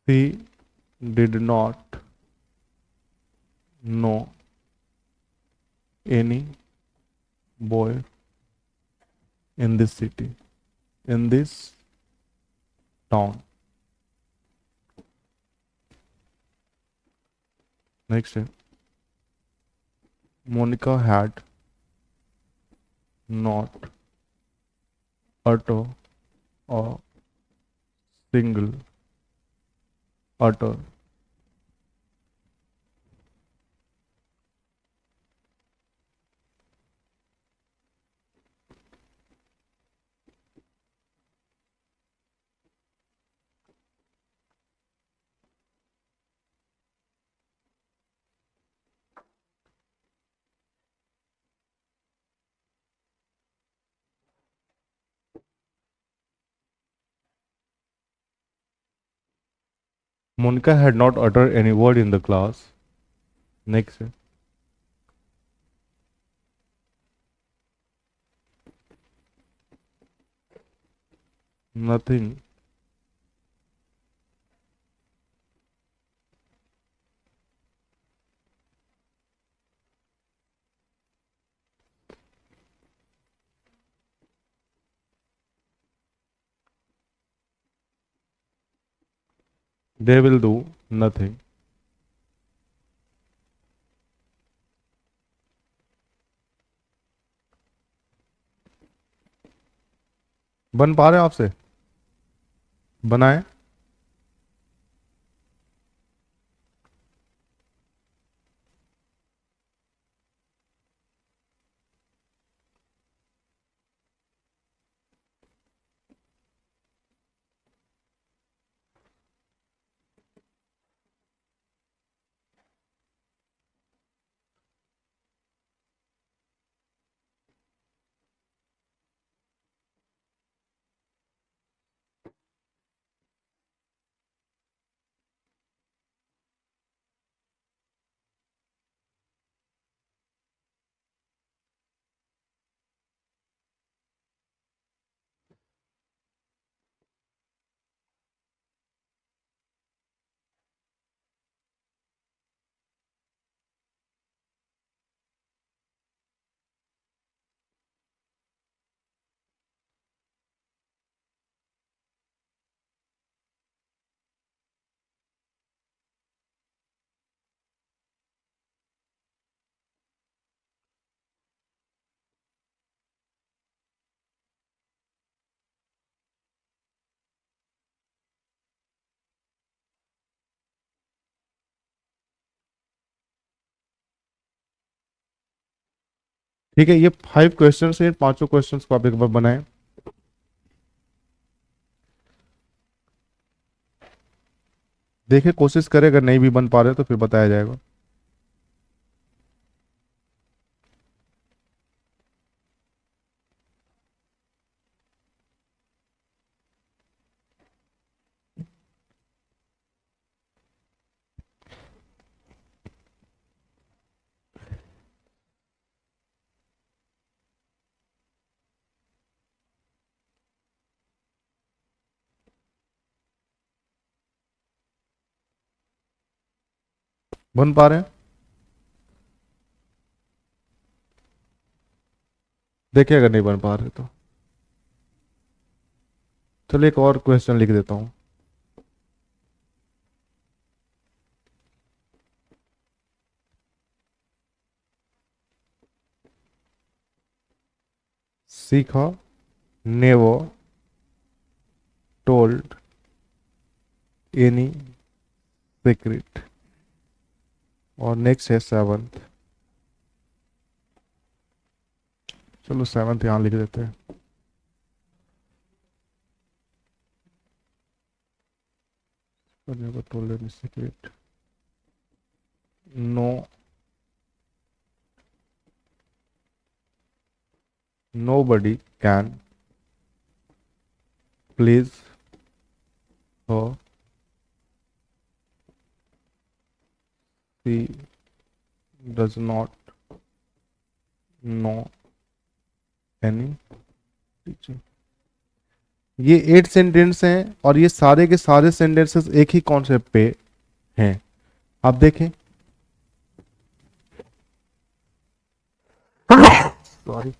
[SPEAKER 1] he did not know any boy in this city, in this town। Next है, Monika had not uttered a single utter Monica had not uttered any word in the class। Next है, nothing they will do nothing बन पा रहे हैं आपसे? बनाए? ठीक है, ये 5 क्वेश्चन है, पांचों क्वेश्चन को आप एक बार बनाए। देखिए, कोशिश करें, अगर नहीं भी बन पा रहे तो फिर बताया जाएगा। बन पा रहे हैं? देखिए, अगर नहीं बन पा रहे तो चलिए एक और क्वेश्चन लिख देता हूं। सीखा, नेवर टोल्ड एनी सीक्रेट। और नेक्स्ट है सेवंथ। चलो सेवंथ यहां लिख देते हैं। Never told any secret. No, nobody can please her, she does not know any teacher। ये 8 सेंटेंस हैं और ये सारे के सारे सेंटेंसेस एक ही कॉन्सेप्ट पे हैं। आप देखें, सॉरी,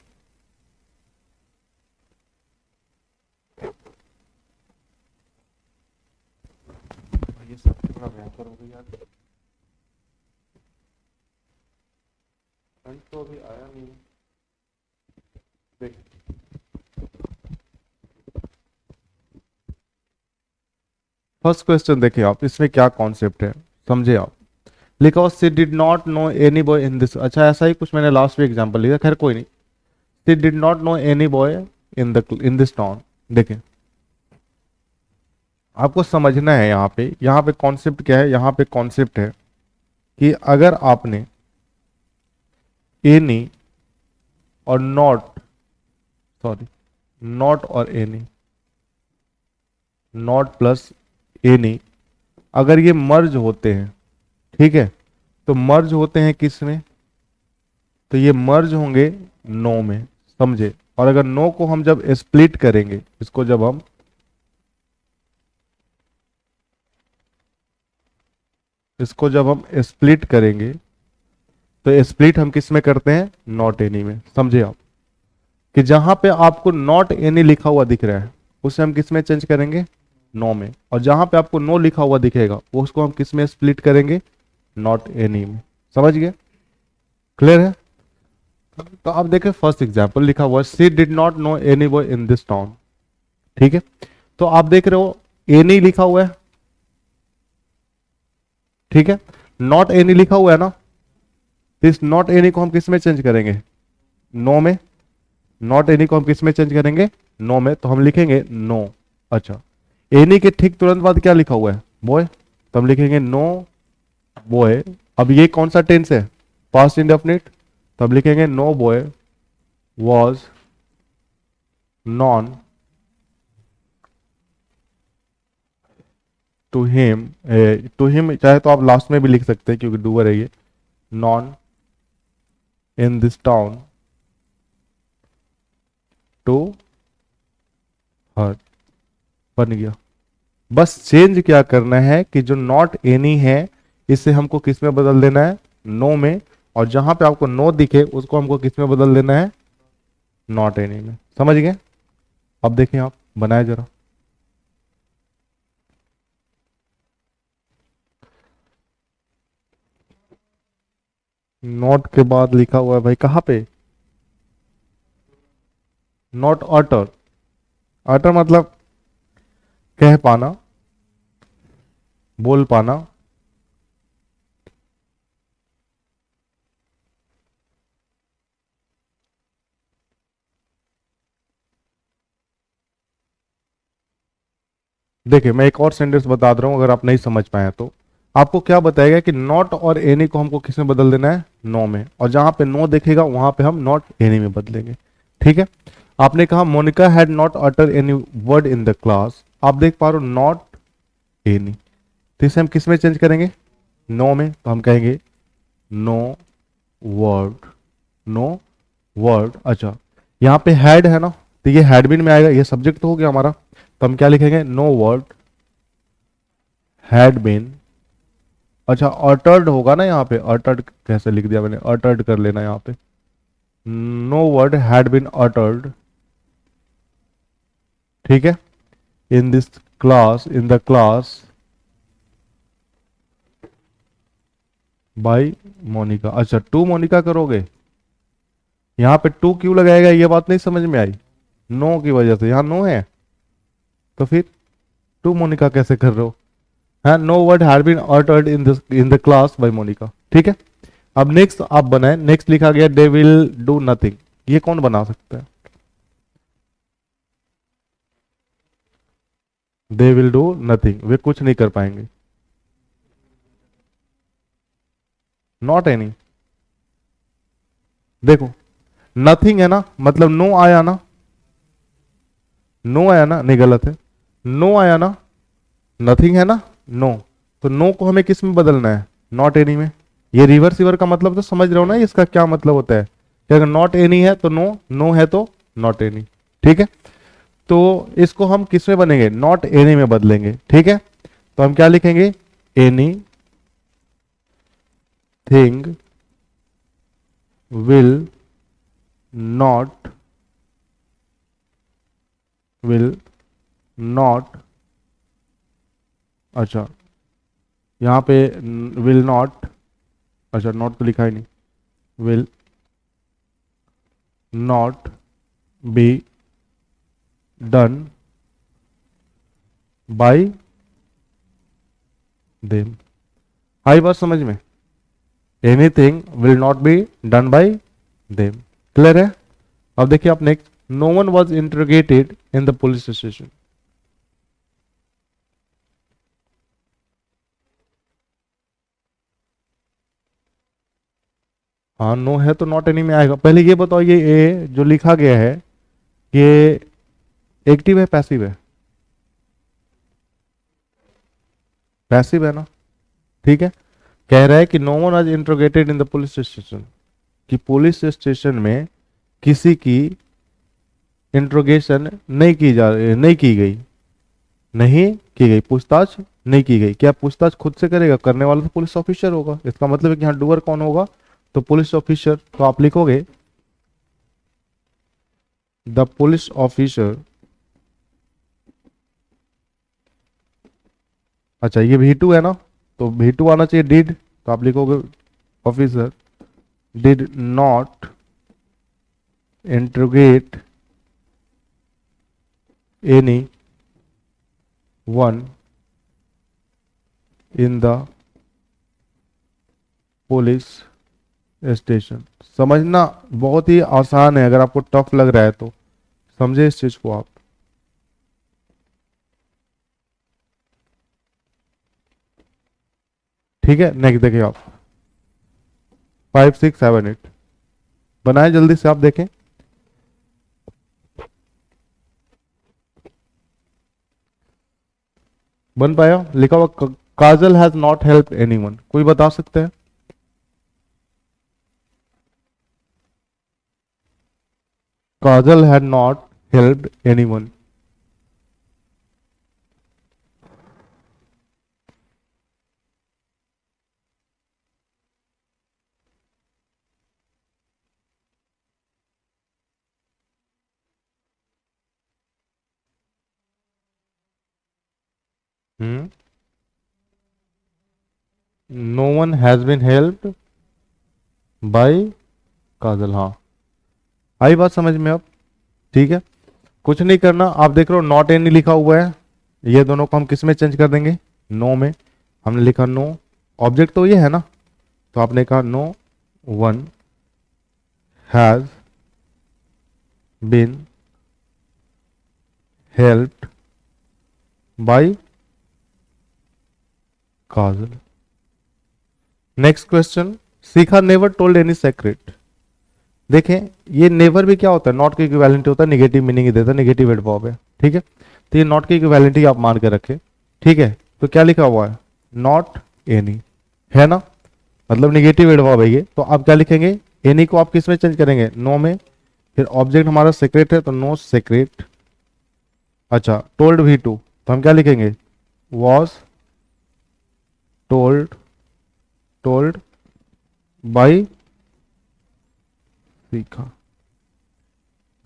[SPEAKER 1] ये सबसे बड़ा भयंकर हो गया यार। तो अभी आया नहीं। देख, फर्स्ट क्वेश्चन देखिए आप, इसमें क्या कॉन्सेप्ट है समझे आप। लिखा हुआ she did not know any boy in this. अच्छा, ऐसा ही कुछ मैंने लास्ट में एग्जांपल लिया, खैर कोई नहीं। She did not know any boy in this town. देखें, आपको समझना है यहाँ पे कॉन्सेप्ट क्या है। यहाँ पे कॉन्सेप्ट है कि अगर आपने एनी और नॉट, सॉरी, नॉट और एनी, नॉट प्लस एनी, अगर ये मर्ज होते हैं, ठीक है, तो मर्ज होते हैं किस में? तो ये मर्ज होंगे नो में, समझे। और अगर नो को हम जब स्प्लिट करेंगे, इसको जब हम स्प्लिट करेंगे, तो स्प्लिट हम किस में करते हैं? नॉट एनी में, समझे आप। कि जहां पे आपको नॉट एनी लिखा हुआ दिख रहा है, उसे हम किस में चेंज करेंगे? नो में। और जहां पे आपको नो लिखा हुआ दिखेगा, वो उसको हम किस में स्प्लिट करेंगे? नॉट एनी में। समझ गए? क्लियर है? तो आप देखें, फर्स्ट एग्जाम्पल लिखा हुआ, she did not know any boy in this town. ठीक है, तो आप देख रहे हो एनी लिखा हुआ है, ठीक है, नॉट एनी लिखा हुआ है ना, तो इस नॉट एनी को हम किस में चेंज करेंगे, नो में। नॉट एनी को हम किस में चेंज करेंगे, नो में, तो हम लिखेंगे नो। अच्छा, एनी के ठीक तुरंत बाद क्या लिखा हुआ है, बॉय, तो हम लिखेंगे नो बॉय। अब ये कौन सा टेंस है, पास्ट इंडेफिनिट, तो हम लिखेंगे no boy was known to him. To him चाहे तो आप लास्ट में भी लिख सकते हैं क्योंकि डूअर है ये, known in this town to her, बन गया। बस चेंज क्या करना है कि जो नॉट एनी है इसे हमको किस में बदल देना है, नो में, और जहां पे आपको नो दिखे उसको हमको किस में बदल देना है, नॉट एनी में। समझ गए? अब देखें आप बनाए जरा। नॉट के बाद लिखा हुआ है भाई कहां पे, नॉट अटर। अटर मतलब कह पाना, बोल पाना। देखिए मैं एक और सेंटेंस बता दे रहा हूं, अगर आप नहीं समझ पाए तो आपको क्या बताएगा कि नॉट और एनी को हमको किस में बदल देना है, नो में, और जहां पे नो देखेगा वहां पे हम नॉट एनी में बदलेंगे। ठीक है, आपने कहा Monica had not utter any word in the class, आप देख पा रहे हो नॉट एनी, तो इसे हम किस में चेंज करेंगे, नो में, तो हम कहेंगे नो वर्ड, नो वर्ड। अच्छा, यहाँ पे हैड है ना, तो ये हैड बीन में आएगा, ये सब्जेक्ट तो हो गया हमारा, तो हम क्या लिखेंगे, नो वर्ड हैड बीन। अच्छा, अटर्ड होगा ना यहाँ पे, अटर्ड कैसे लिख दिया मैंने, अटर्ड कर लेना यहाँ पे, no word had been uttered, ठीक है, in this class, in the class by Monica. अच्छा, टू मोनिका करोगे, यहाँ पे टू क्यों लगाएगा, ये बात नहीं समझ में आई, नो की वजह से, यहाँ नो है तो फिर टू मोनिका कैसे कर रहे हो, है no word had been uttered in the class by Monica. ठीक है, अब नेक्स्ट आप बनाए, नेक्स्ट लिखा गया दे विल डू नथिंग, ये कौन बना सकता है, दे विल डू नथिंग, वे कुछ नहीं कर पाएंगे, नॉट एनी। देखो नथिंग है ना, मतलब नो आया ना, नो आया ना, नहीं गलत है, नो आया ना, नथिंग है ना, नो, तो नो को हमें किस में बदलना है, नॉट एनी में। ये रिवर्स रिवर का मतलब तो समझ रहे हो ना, इसका क्या मतलब होता है कि अगर नॉट एनी है तो नो, नो है तो नॉट एनी। ठीक है, तो इसको हम किस में बनेंगे, नॉट एनी में बदलेंगे। ठीक है, तो हम क्या लिखेंगे, any thing will not, will not, अच्छा यहाँ पे विल नॉट, अच्छा नॉट तो लिखा ही नहीं, will not be done by them. आई बात समझ में, anything will not be done by them, clear है? अब देखिए आप next, no one was interrogated in the police station. हाँ नो है तो नॉट एनी में आएगा। पहले ये बताओ, ये ए जो लिखा गया है ये एक्टिव है पैसिव है, पैसिव है ना, ठीक है, कह रहा है कि नो वन आज इंट्रोगेटेड इन द पुलिस स्टेशन, कि पुलिस स्टेशन में किसी की इंट्रोगेशन नहीं की गई, नहीं की गई, पूछताछ नहीं की गई। क्या पूछताछ खुद से करेगा, करने वाला तो पुलिस ऑफिसर होगा, इसका मतलब है कि यहाँ डूअर कौन होगा, तो पुलिस ऑफिसर। तो आप लिखोगे द पुलिस ऑफिसर, अच्छा ये V2 है ना, तो V2 आना चाहिए डिड, तो आप लिखोगे officer did not interrogate any one in the police station. समझना बहुत ही आसान है, अगर आपको टफ लग रहा है तो समझे इस चीज को आप। ठीक है, नेक्स्ट देखिए आप, 5 6 7 8 बनाए जल्दी से आप देखें। बन पाया? लिखा हुआ Kajal has not help anyone, कोई बता सकते हैं? Kajal had not helped anyone. हम्म, no one has been helped by Kajal. हाँ, आई बात समझ में अब? ठीक है, कुछ नहीं करना, आप देख रहे हो नॉट एनी लिखा हुआ है, ये दोनों को हम किस में चेंज कर देंगे? नो में। हमने लिखा नो, ऑब्जेक्ट तो ये है ना, तो आपने कहा no one has been helped by Kajal. Next question, Shikha never told any secret. देखें, ये नेवर भी क्या होता है? नॉट के इक्विवेलेंट होता है, निगेटिव मीनिंग ही देता है, निगेटिव एडवर्ब है। ठीक है, तो ये नॉट के इक्विवेलेंट ही आप मान के रखें। ठीक है, तो क्या लिखा हुआ है? नॉट एनी, है ना, मतलब निगेटिव एडवर्ब है ये। तो आप क्या लिखेंगे? एनी को आप किस में चेंज करेंगे? नो में। फिर ऑब्जेक्ट हमारा सेक्रेट है, तो नो सेक्रेट। अच्छा, टोल्ड भी टू, तो हम क्या लिखेंगे? वॉज टोल्ड, टोल्ड बाई शिखा।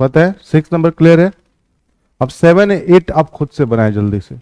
[SPEAKER 1] पता है? 6 नंबर क्लियर है? अब 7 8 आप खुद से बनाए जल्दी से।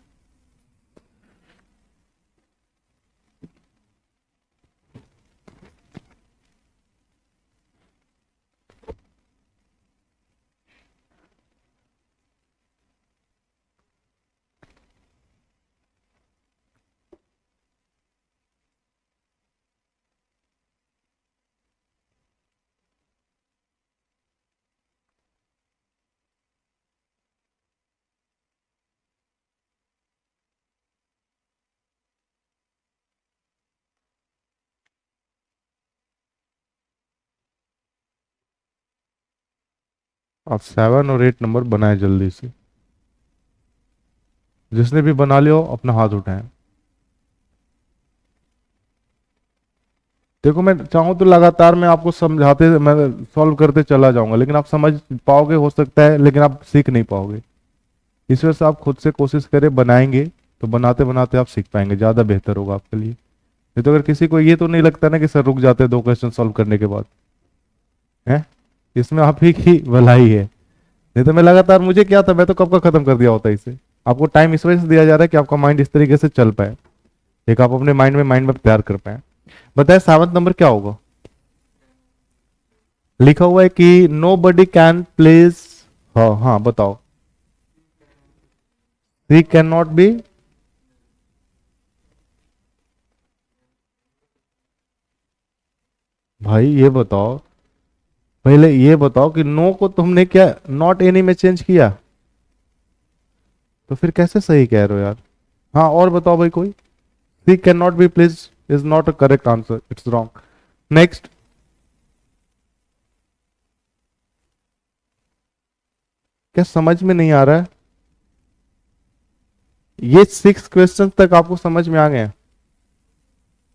[SPEAKER 1] आप 7 और 8 नंबर बनाए जल्दी से। जिसने भी बना लिया हो अपना हाथ उठाएं। देखो, मैं चाहूं तो लगातार मैं आपको समझाते, मैं सॉल्व करते चला जाऊंगा, लेकिन आप समझ पाओगे हो सकता है, लेकिन आप सीख नहीं पाओगे। इस वजह से आप खुद से कोशिश करें, बनाएंगे तो बनाते बनाते आप सीख पाएंगे, ज्यादा बेहतर होगा आपके लिए। नहीं तो अगर किसी को ये तो नहीं लगता ना कि सर रुक जाते हैं 2 क्वेश्चन सॉल्व करने के बाद, है, इसमें आप ही की भलाई है। नहीं तो मैं लगातार, मुझे क्या था, मैं तो कब का खत्म कर दिया होता इसे। आपको टाइम इस वजह से दिया जा रहा है कि आपका माइंड इस तरीके से चल पाए, एक आप अपने माइंड में तैयार कर पाए। बताए 7 नंबर क्या होगा? लिखा हुआ है कि नो बडी कैन प्लेस। हाँ हाँ, बताओ। सी कैन नॉट बी। भाई ये बताओ, पहले ये बताओ कि नो को तुमने क्या नॉट एनी में चेंज किया? तो फिर कैसे सही कह रहे हो यार? हाँ, और बताओ भाई कोई। She can not be please is not a correct answer, it's wrong. Next, क्या समझ में नहीं आ रहा है? ये 6 क्वेश्चन तक आपको समझ में आ गए हैं,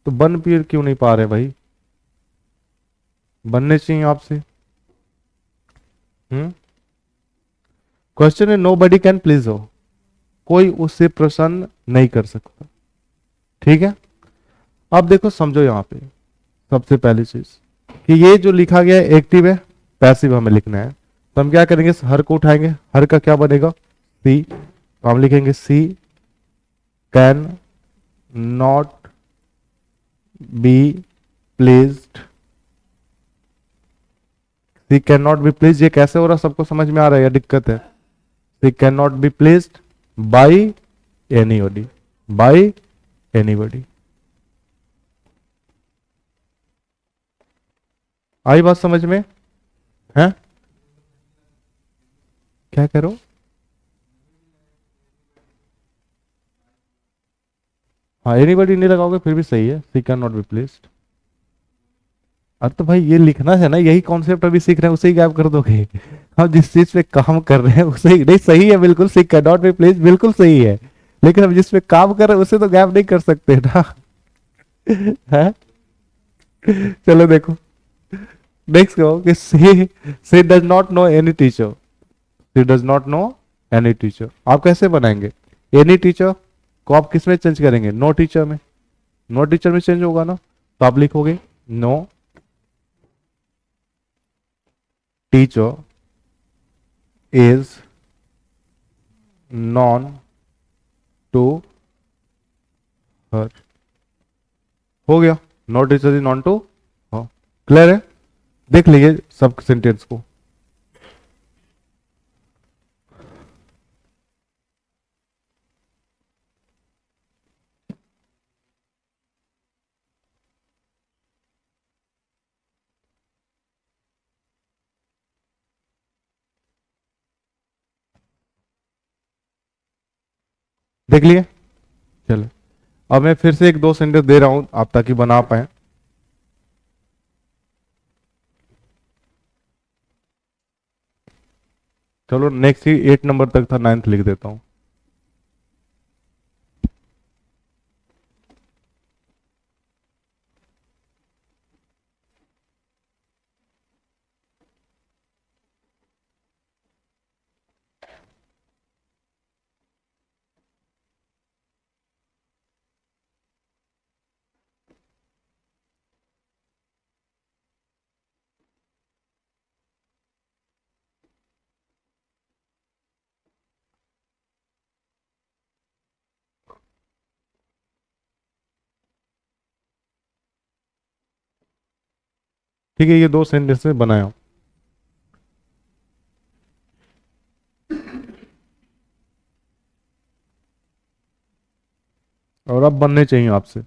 [SPEAKER 1] तो बन फिर क्यों नहीं पा रहे भाई? बनने चाहिए आपसे। क्वेश्चन है नो बडी कैन प्लीज हो, कोई उससे प्रसन्न नहीं कर सकता। ठीक है, अब देखो समझो यहां पे सबसे पहली चीज कि ये जो लिखा गया है एक्टिव है, पैसिव हमें लिखना है। तो हम क्या करेंगे? हर को उठाएंगे, हर का क्या बनेगा? सी। तो हम लिखेंगे she can not be pleased. She can not be please, ये कैसे हो रहा? सबको समझ में आ रहा है या दिक्कत है? She can not be placed by anybody, by anybody. आई बात समझ में है? क्या करो? हाँ एनीबॉडी नहीं लगाओगे फिर भी सही है, she can not be placed. अब तो भाई ये लिखना है ना, यही कॉन्सेप्ट अभी सीख रहे हैं, उसे ही गायब कर दोगे। हम जिस चीज पे काम कर रहे हैं उसे ही नहीं, सही है बिल्कुल, सी कैन नॉट बी प्लेस्ड बिल्कुल सही है, लेकिन हम जिस पे काम कर रहे हैं उसे तो गायब नहीं कर सकते ना। है? चलो देखो, नेक्स्ट कहो कि she does not know any teacher, she does not know any teacher. आप कैसे बनाएंगे? एनी टीचर को आप किस में चेंज करेंगे? नो टीचर में, नो टीचर में चेंज होगा ना, तो आप लिखोगे no teacher is known to her. हो गया, no teacher is known to. हाँ क्लियर है? देख लीजिए सब सेंटेंस को। देख लिए? चलो अब मैं फिर से एक दो सेंटेंस दे रहा हूं आप ताकि बना पाए। चलो नेक्स्ट ही 8 नंबर तक था, 9th लिख देता हूं। ठीक है, ये दो सेंटेंस में बनाया हूं। और अब बनने चाहिए आपसे।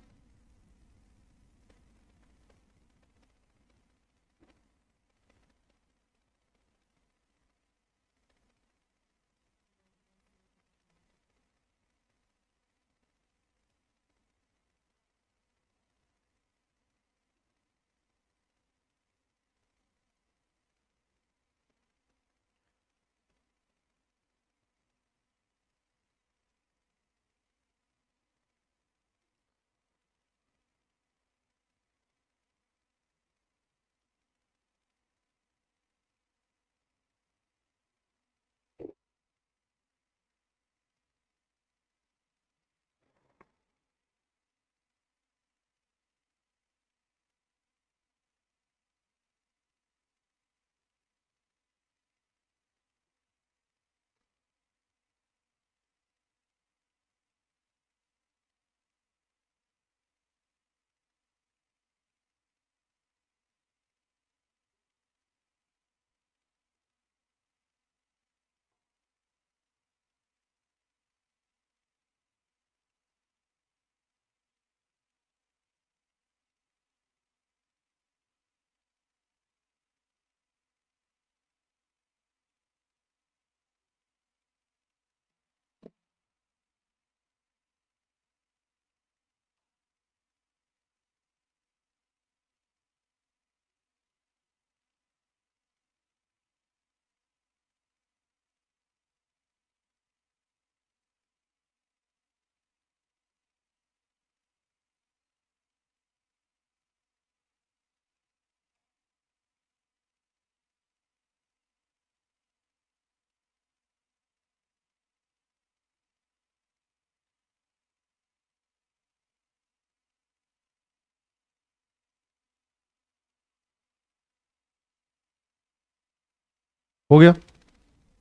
[SPEAKER 1] हो गया?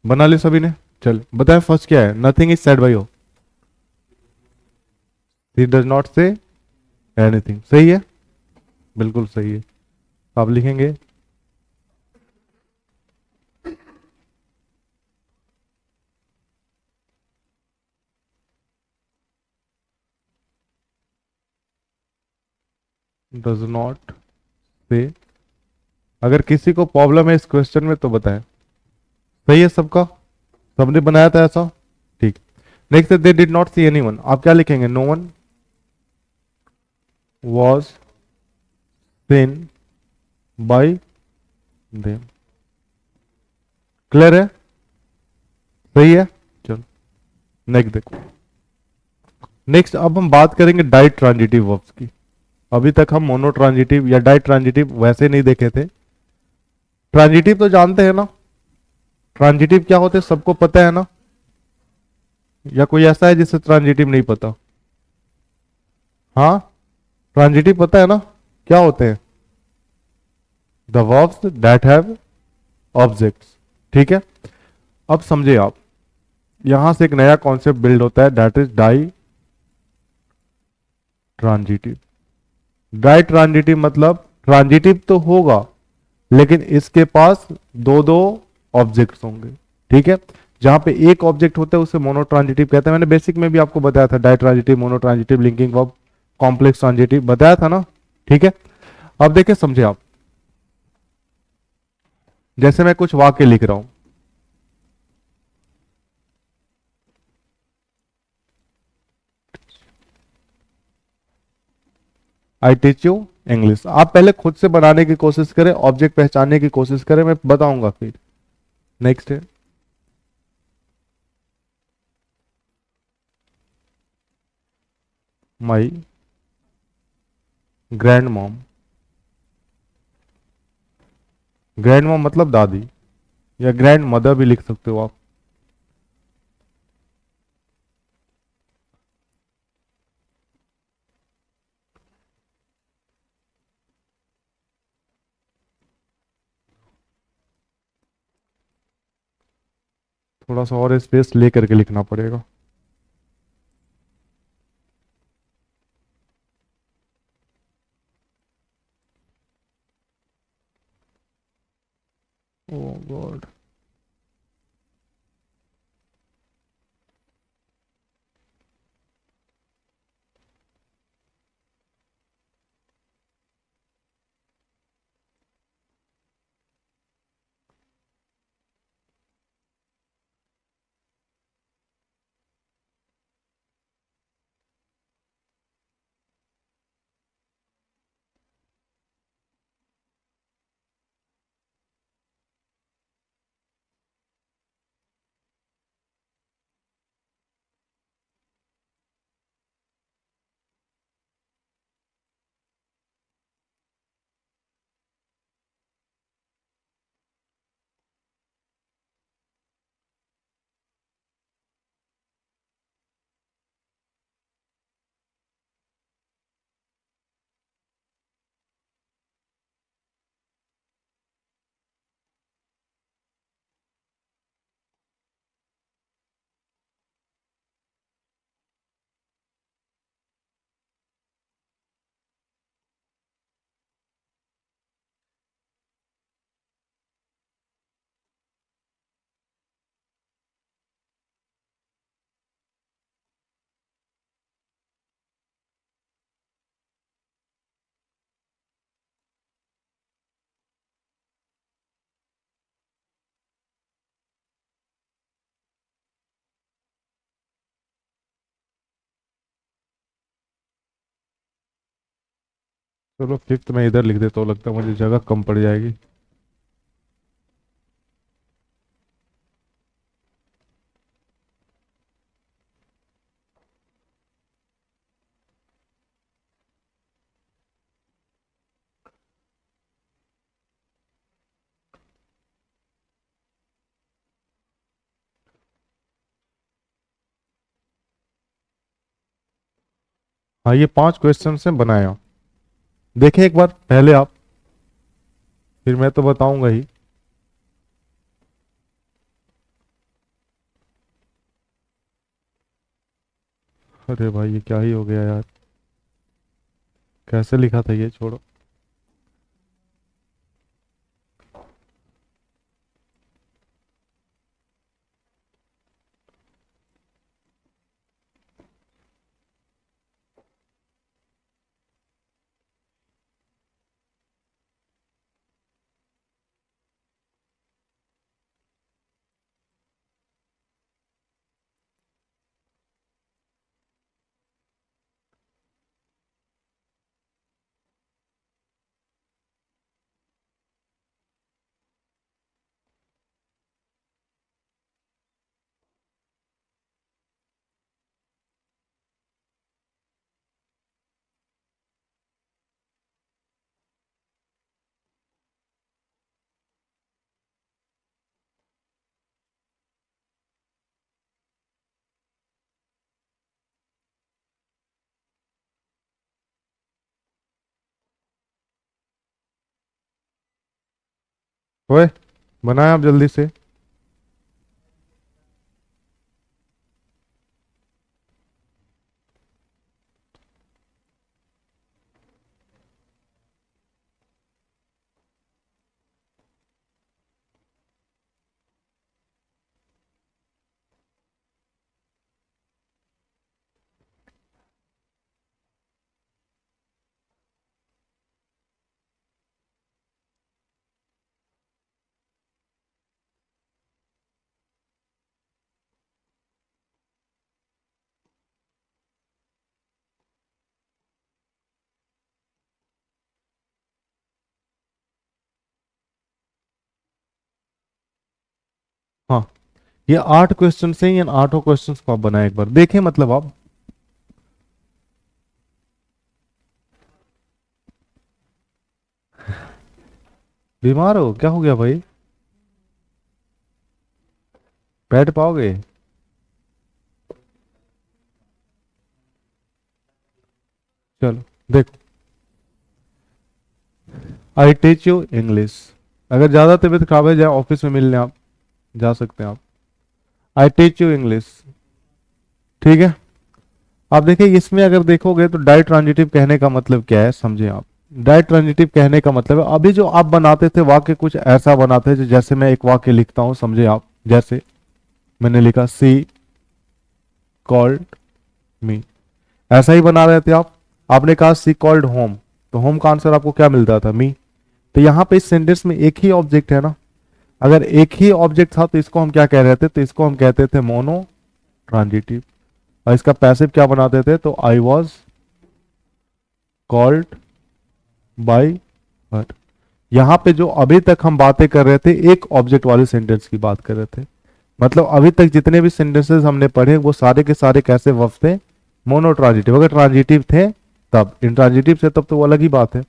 [SPEAKER 1] बना ले सभी ने? चल बताए फर्स्ट क्या है? Nothing is said bye you, he does not say anything. सही है, बिल्कुल सही है। आप लिखेंगे डज नॉट से। अगर किसी को प्रॉब्लम है इस क्वेश्चन में तो बताएं। सही है सबका? सबने बनाया था ऐसा? ठीक। Next, they did not see anyone, आप क्या लिखेंगे? No one was seen by them. Clear है? सही है? चलो नेक्स्ट देखो। नेक्स्ट अब हम बात करेंगे डाई ट्रांजिटिव वर्ब्स की। अभी तक हम मोनो ट्रांजिटिव या डाई ट्रांजिटिव वैसे नहीं देखे थे। ट्रांजिटिव तो जानते हैं ना? ट्रांजिटिव क्या होते हैं सबको पता है ना? या कोई ऐसा है जिसे ट्रांजिटिव नहीं पता? हाँ, ट्रांजिटिव पता है ना? क्या होते हैं? The verbs that have objects. ठीक है, अब समझे आप। यहां से एक नया कॉन्सेप्ट बिल्ड होता है, that is ditransitive. Ditransitive मतलब ट्रांजिटिव तो होगा लेकिन इसके पास दो दो ऑब्जेक्ट्स होंगे। ठीक है, जहां पे एक ऑब्जेक्ट होता है उसे मोनो ट्रांजिटिव कहते हैं। मैंने बेसिक में भी आपको बताया था, ditransitive, monotransitive, linking verb, complex transitive बताया था ना? ठीक है, अब देखिए समझे आप। जैसे मैं कुछ वाक्य लिख रहा हूं, आई टीच यू इंग्लिश। आप पहले खुद से बनाने की कोशिश करें, ऑब्जेक्ट पहचानने की कोशिश करें, मैं बताऊंगा फिर। नेक्स्ट है my grand mom. Grand mom मतलब दादी, या ग्रैंड मदर भी लिख सकते हो आप। थोड़ा सा और स्पेस ले करके लिखना पड़ेगा। ओ गॉड। चलो फिफ्थ में इधर लिख देता हूँ, लगता है मुझे जगह कम पड़ जाएगी। हाँ, ये 5 क्वेश्चन से बनाया। देखें एक बार पहले आप, फिर मैं तो बताऊंगा ही। अरे भाई ये क्या ही हो गया यार, कैसे लिखा था ये, छोड़ो। ओए बनाए आप जल्दी से। हाँ, ये 8 क्वेश्चन से इन 8 क्वेश्चन को आप बनाए एक बार देखें, मतलब आप बीमार हो, क्या हो गया भाई? बैठ पाओगे? चलो देखो, आई टीच यू इंग्लिश। अगर ज्यादा तबीयत खराब है, जाए ऑफिस में मिलने आप जा सकते हैं आप। आई टीच यू इंग्लिश, ठीक है। आप देखिए इसमें अगर देखोगे तो डाई ट्रांजिटिव कहने का मतलब क्या है, समझे आप। डाई ट्रांजिटिव कहने का मतलब है, अभी जो आप बनाते थे वाक्य कुछ ऐसा बनाते थे, जैसे मैं एक वाक्य लिखता हूं, समझे आप। जैसे मैंने लिखा सी कॉल्ड मी, ऐसा ही बना रहे थे आप। आपने कहा सी कॉल्ड होम, तो होम का आंसर आपको क्या मिलता था, मी। तो यहाँ पे इस सेंटेंस में एक ही ऑब्जेक्ट है ना। अगर एक ही ऑब्जेक्ट था तो इसको हम क्या कह रहे थे, तो इसको हम कहते थे मोनो ट्रांजिटिव। और इसका पैसिव क्या बनाते थे, तो I was called by her. यहां पे जो अभी तक हम बातें कर रहे थे एक ऑब्जेक्ट वाले सेंटेंस की बात कर रहे थे। मतलब अभी तक जितने भी सेंटेंसेस हमने पढ़े वो सारे के सारे कैसे वर्ब थे, मोनो ट्रांजिटिव। अगर ट्रांजिटिव थे तब, इंट्रांजिटिव से तब तो वो अलग ही बात है।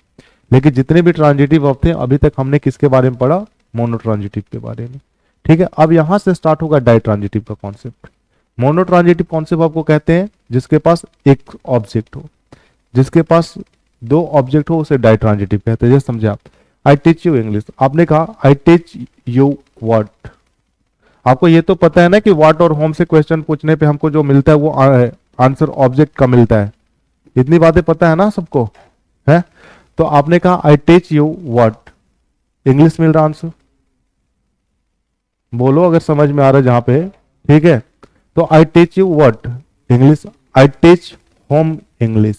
[SPEAKER 1] लेकिन जितने भी ट्रांजिटिव वर्ब थे अभी तक हमने किसके बारे में पढ़ा, मोनो ट्रांजिटिव के बारे में। ठीक है, अब यहां से स्टार्ट होगा डाई ट्रांजिटिव का कॉन्सेप्ट। मोनो ट्रांजिटिव कॉन्सेप्ट आपको कहते हैं जिसके पास एक ऑब्जेक्ट हो। जिसके पास दो ऑब्जेक्ट हो उसे डाई ट्रांजिटिव कहते हैं, जैसे समझे आप। आई टीच यू इंग्लिश, आपने कहा आई टीच यू व्हाट। आपको ये तो पता है ना कि व्हाट और होम से क्वेश्चन पूछने पे हमको जो मिलता है वो आंसर ऑब्जेक्ट का मिलता है। इतनी बातें पता है ना सबको, है। तो आपने कहा I teach you what, English मिल रहा आंसर। बोलो अगर समझ में आ रहा है जहां पे, ठीक है। तो I teach you what English, I teach whom English,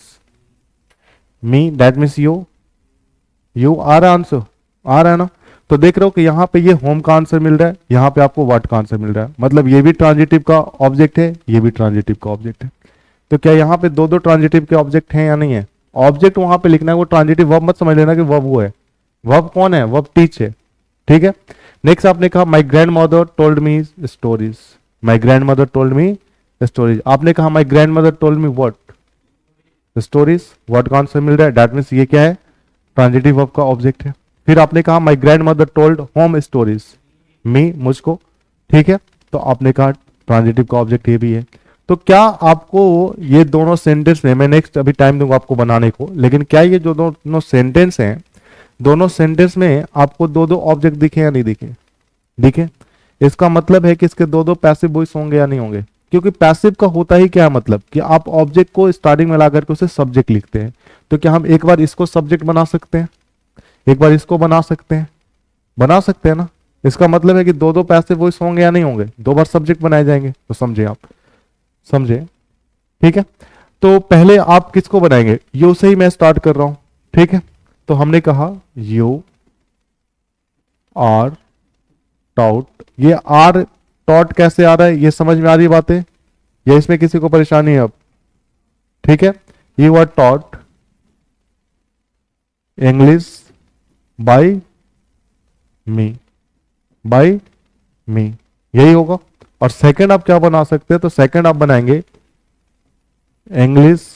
[SPEAKER 1] me that means you आ रहा आंसर, आ रहा है ना। तो देख रहे हो कि यहाँ पे ये होम का आंसर मिल रहा है, यहाँ पे आपको व्हाट का आंसर मिल रहा है। मतलब ये भी ट्रांजिटिव का ऑब्जेक्ट है, ये भी ट्रांजिटिव का ऑब्जेक्ट है। तो क्या यहाँ पे दो दो ट्रांजिटिव के ऑब्जेक्ट हैं या नहीं है? ऑब्जेक्ट वहां पे लिखना है, वो ट्रांजिटिव वर्ब मत समझ लेना कि वर्ब वो है। वर्ब कौन है, वर्ब टीच है, ठीक है। नेक्स्ट आपने कहा my grandmother told me stories, my grandmother told me stories. आपने कहा my grandmother told me what, stories. What का आंसर मिल रहा है, दैट मीन्स ये क्या है, ट्रांजिटिव वर्ब का ऑब्जेक्ट है। फिर आपने कहा my grandmother told whom stories, me मुझको, ठीक है। तो आपने कहा ट्रांजिटिव का ऑब्जेक्ट ये भी है। तो क्या आपको ये दोनों सेंटेंस में, मैं नेक्स्ट अभी टाइम दूंगा आपको बनाने को, लेकिन क्या ये जो दोनों सेंटेंस हैं, दोनों सेंटेंस में आपको दो दो ऑब्जेक्ट दिखे या नहीं दिखे? दिखे। इसका मतलब है कि इसके दो दो पैसिव वॉइस होंगे या नहीं होंगे? क्योंकि पैसिव का होता ही क्या है, मतलब कि आप ऑब्जेक्ट को स्टार्टिंग में लाकर के उसे सब्जेक्ट लिखते हैं। तो क्या हम एक बार इसको सब्जेक्ट बना सकते हैं, एक बार इसको बना सकते हैं? बना सकते हैं ना। इसका मतलब है कि दो दो पैसिव वॉइस होंगे या नहीं होंगे, दो बार सब्जेक्ट बनाए जाएंगे। तो समझे आप, समझे, ठीक है। तो पहले आप किसको बनाएंगे, यू से ही मैं स्टार्ट कर रहा हूं, ठीक है। तो हमने कहा यू आर टॉट, ये आर टॉट कैसे आ रहा है, ये समझ में आ रही बातें, या इसमें किसी को परेशानी है अब? ठीक है, you are taught English by me, by me, यही होगा। और सेकंड आप क्या बना सकते हैं, तो सेकंड आप बनाएंगे English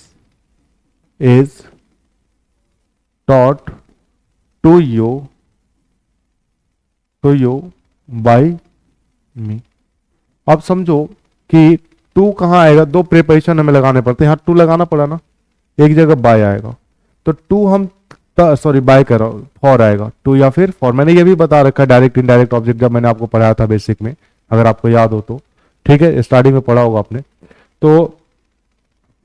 [SPEAKER 1] is taught to you by me. अब समझो कि टू कहां आएगा, दो प्रिपोजिशन हमें लगाने पड़ते हैं, यहां टू लगाना पड़ा ना, एक जगह बाय आएगा। तो टू हम सॉरी बाय करो, फॉर आएगा, टू या फिर फॉर। मैंने ये भी बता रखा है डायरेक्ट इनडायरेक्ट ऑब्जेक्ट, जब मैंने आपको पढ़ाया था बेसिक में, अगर आपको याद हो तो। ठीक है, स्टार्टिंग में पढ़ा होगा आपने। तो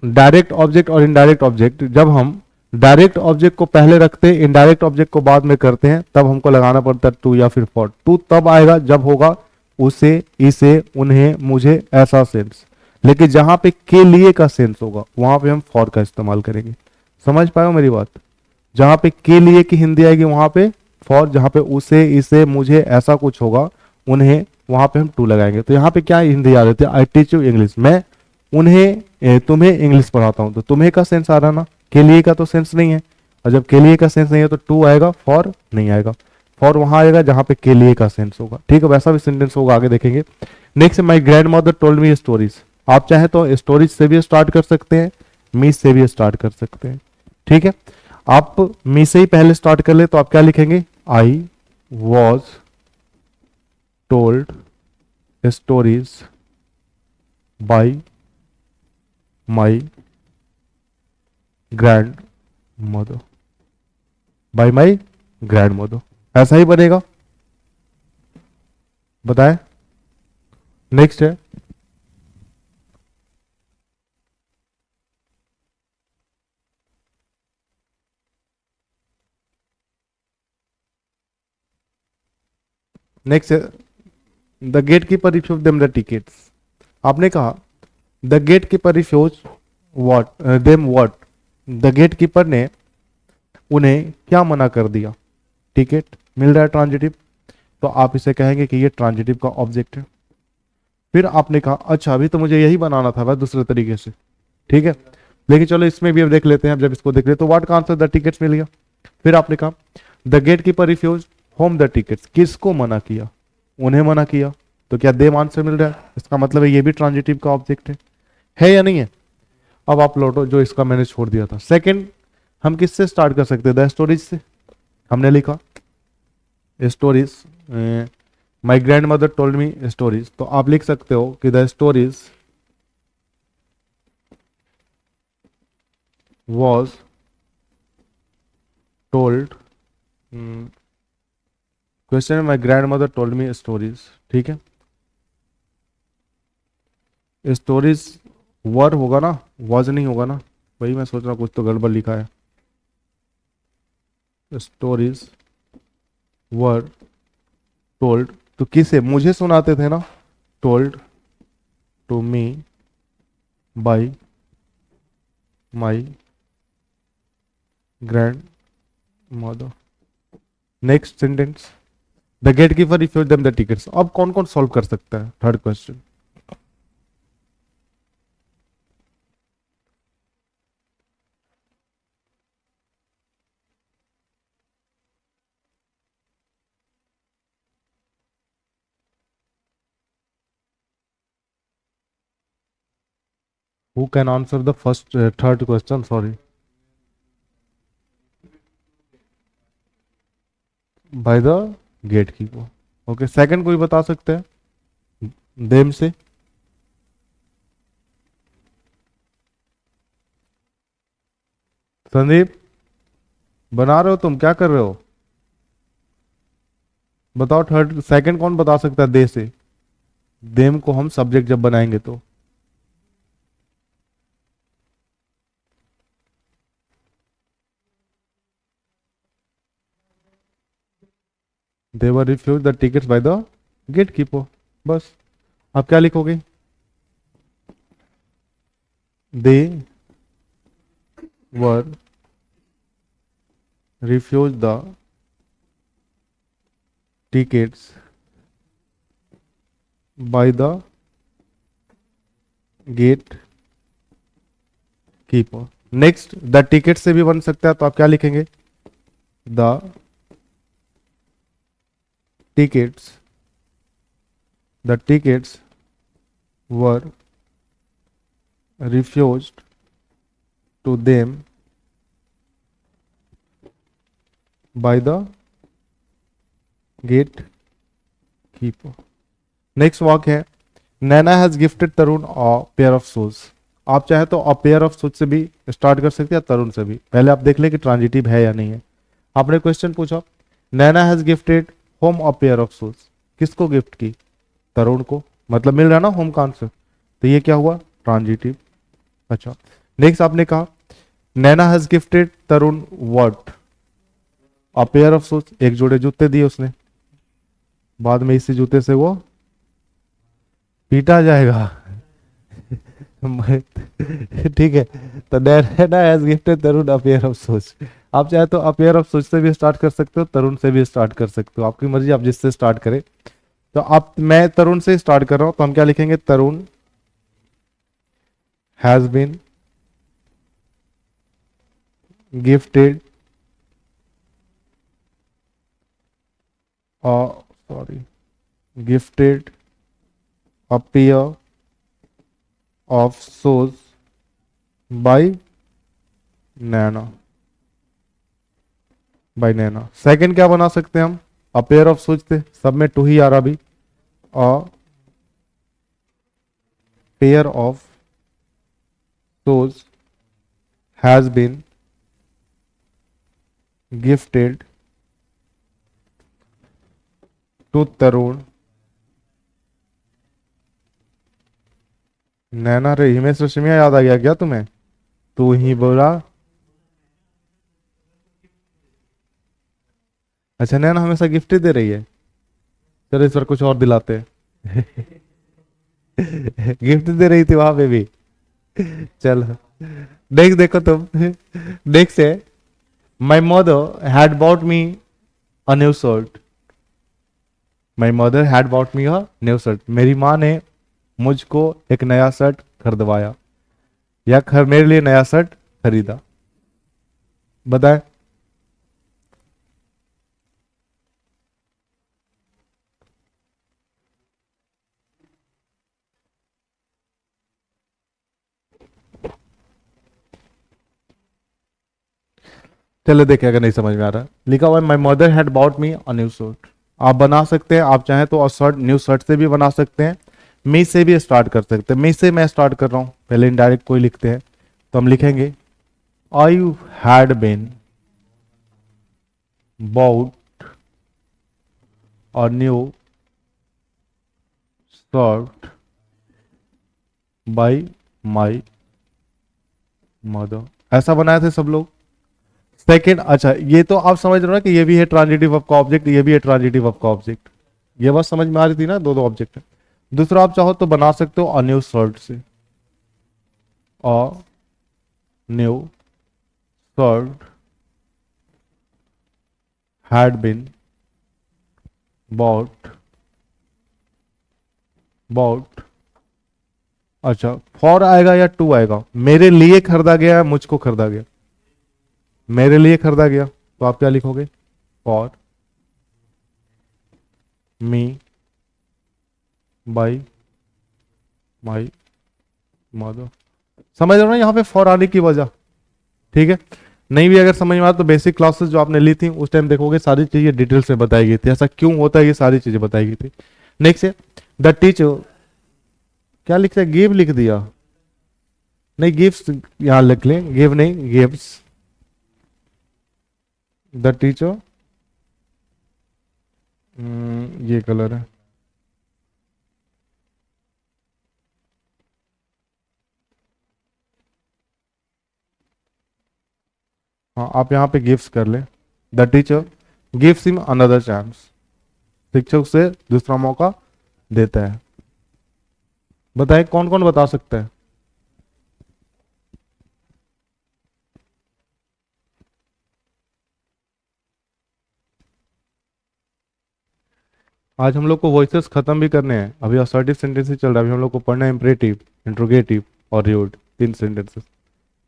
[SPEAKER 1] डायरेक्ट ऑब्जेक्ट और इनडायरेक्ट ऑब्जेक्ट, जब हम डायरेक्ट ऑब्जेक्ट को पहले रखते हैं, इनडायरेक्ट ऑब्जेक्ट को बाद में करते हैं, तब हमको लगाना पड़ता है टू या फिर फॉर। टू तब आएगा जब होगा उसे, इसे, उन्हें, मुझे, ऐसा सेंस। लेकिन जहां पे के लिए का सेंस होगा वहां पे हम फॉर का इस्तेमाल करेंगे। समझ पाए हो मेरी बात? जहां पे के लिए की हिंदी आएगी वहां पे फॉर, जहां पे उसे, इसे, मुझे, ऐसा कुछ होगा, उन्हें, वहां पे हम टू लगाएंगे। तो यहाँ पे क्या हिंदी आ रही थी, आई टीच यू इंग्लिश, मैं उन्हें तुम्हें इंग्लिश पढ़ाता हूं। तो तुम्हें का सेंस आ रहा ना, के लिए का तो सेंस नहीं है। और जब के लिए का सेंस नहीं है तो टू आएगा, फॉर नहीं आएगा। फॉर वहां आएगा जहां पे के लिए का सेंस होगा। ठीक है, वैसा भी सेंटेंस होगा, आगे देखेंगे। नेक्स्ट, माई grandmother told me stories. आप चाहे तो स्टोरीज से भी स्टार्ट कर सकते हैं, मी से भी स्टार्ट कर सकते हैं। ठीक है, आप मी से ही पहले स्टार्ट कर ले तो आप क्या लिखेंगे, I was told stories by my grandmother, by my grandmother. ऐसा ही बनेगा, बताएं। नेक्स्ट है, next the gatekeeper refuse them the tickets. आपने कहा the gatekeeper refuse what them what, the gatekeeper ने उन्हें क्या मना कर दिया, टिकट मिल रहा है ट्रांजिटिव। तो आप इसे कहेंगे कि ये ट्रांजिटिव का ऑब्जेक्ट है। फिर आपने कहा अच्छा अभी तो मुझे यही बनाना था भाई दूसरे तरीके से। ठीक है, लेकिन चलो इसमें भी अब देख लेते हैं। अब जब इसको देख ले तो व्हाट का आंसर द टिकट्स मिल गया। फिर आपने कहा the gatekeeper refuse whom the tickets, किसको मना किया, उन्हें मना किया। तो क्या देम आंसर मिल रहा है, इसका मतलब है ये भी ट्रांजिटिव का ऑब्जेक्ट है या नहीं है। अब आप लौटो जो इसका मैंने छोड़ दिया था। सेकंड, हम किससे स्टार्ट कर सकते हैं, द स्टोरीज से। हमने लिखा stories, my grandmother told me stories, तो आप लिख सकते हो कि the stories was told, question है my grandmother told me stories. ठीक है, स्टोरीज वर होगा ना, वॉज नहीं होगा ना, वही मैं सोच रहा हूँ, कुछ तो गड़बड़ लिखा है। स्टोरीज वर टोल्ड, तो किसे, मुझे सुनाते थे ना, told to me by my grandmother. Next sentence, the gatekeeper refuse them the tickets. अब कौन कौन सॉल्व कर सकता है, third question. Who can answer the first third question? Sorry. By the gatekeeper. Okay. Second कोई बता सकते हैं देम से? संदीप बना रहे हो तुम, क्या कर रहे हो, बताओ। थर्ड सेकंड कौन बता सकता है दे से? देम को हम सब्जेक्ट जब बनाएंगे तो they were refuse the tickets by the gatekeeper. बस आप क्या लिखोगे, they were refuse the tickets by the gatekeeper. Next, the ticket से भी बन सकता है, तो आप क्या लिखेंगे, the tickets were refused to them by the gatekeeper। Next वाक है, Naina has gifted Tarun a pair of shoes. आप चाहे तो अ पेयर ऑफ शूज से भी स्टार्ट कर सकते हैं, तरुण से भी। पहले आप देख ले कि ट्रांजिटिव है या नहीं है। आपने क्वेश्चन पूछा, Naina has gifted whom a pair of shoes, किसको गिफ्ट की? तरुण को, मतलब मिल रहा ना होम का आंसर, तो ये क्या हुआ? ट्रांजिटिव। अच्छा, नेक्स्ट आपने कहा Naina has gifted Tarun what? A pair of shoes, एक जोड़े जूते दिए उसने, बाद में इसी जूते से वो पीटा जाएगा। ठीक है, तो Naina has gifted Tarun a pair of shoes. आप चाहे तो अ पेयर ऑफ शूज से भी स्टार्ट कर सकते हो, तरुण से भी स्टार्ट कर सकते हो, आपकी मर्जी, आप जिससे स्टार्ट करें। तो आप, मैं तरुण से स्टार्ट कर रहा हूं, तो हम क्या लिखेंगे? Tarun has been gifted sorry gifted a pair of shoes by Naina, by Naina. Second क्या बना सकते हैं हम? अ पेयर ऑफ शूज थे, सब में टू ही आ रहा अभी, a pair of shoes has been gifted to Tarun Naina. रे हिमेश रेशमिया याद आ गया क्या तुम्हें? तू ही बोला। अच्छा, नैना हमेशा गिफ्ट ही दे रही है, चलो इस बार कुछ और दिलाते हैं। गिफ्ट दे रही थी वहां पे भी। चलो, देख देखो तुम। देख से, my mother had bought me a new shirt. My mother had bought me a new shirt, मेरी माँ ने मुझको एक नया शर्ट खरीदवाया, या मेरे लिए नया शर्ट खरीदा। बताए? चलो देखिए, अगर नहीं समझ में आ रहा, लिखा हुआ है my mother had bought me a new shirt. आप बना सकते हैं, आप चाहें तो अ शर्ट, न्यू शर्ट से भी बना सकते हैं, मी से भी स्टार्ट कर सकते हैं। मी से मैं स्टार्ट कर रहा हूं, पहले इनडायरेक्ट कोई लिखते हैं, तो हम लिखेंगे I had been bought a new shirt by my mother। ऐसा बनाए थे सब लोग। सेकंड, अच्छा ये तो आप समझ रहे हो ना कि ये भी है ट्रांजिटिव वर्ब का ऑब्जेक्ट, ये भी है ट्रांजिटिव वर्ब का ऑब्जेक्ट, ये बात समझ में आ रही थी ना, दो दो ऑब्जेक्ट है। दूसरा आप चाहो तो बना सकते हो अ न्यू शर्ट से, a new shirt had been bought bought। अच्छा, फॉर आएगा या टू आएगा? मेरे लिए खरीदा गया है, मुझको खरीदा गया, मेरे लिए खरीदा गया, तो आप क्या लिखोगे? For me by my mother. समझ रहे हो ना यहाँ पे फॉर आने की वजह? ठीक है, नहीं भी अगर समझ में आया तो बेसिक क्लासेस जो आपने ली थी उस टाइम देखोगे, सारी चीजें डिटेल से बताई गई थी, ऐसा क्यों होता है, ये सारी चीजें बताई गई थी। नेक्स्ट है द टीचर, क्या लिखते हैं? गिव लिख दिया, नहीं गिफ्ट यहां लिख लें, गिव नहीं, गिव्स। द टीचर, ये कलर है, हाँ आप यहाँ पे गिफ्ट कर ले। The teacher gives him another chance, शिक्षक से दूसरा मौका देता है। बताए कौन कौन बता सकता है? आज हम लोग को वॉइसेस खत्म भी करने हैं, अभी असर्टिव सेंटेंस ही चल रहा है, अभी हम लोग को पढ़ना है इंपरेटिव, इंट्रोगेटिव और र्यूड, तीन सेंटेंसेस,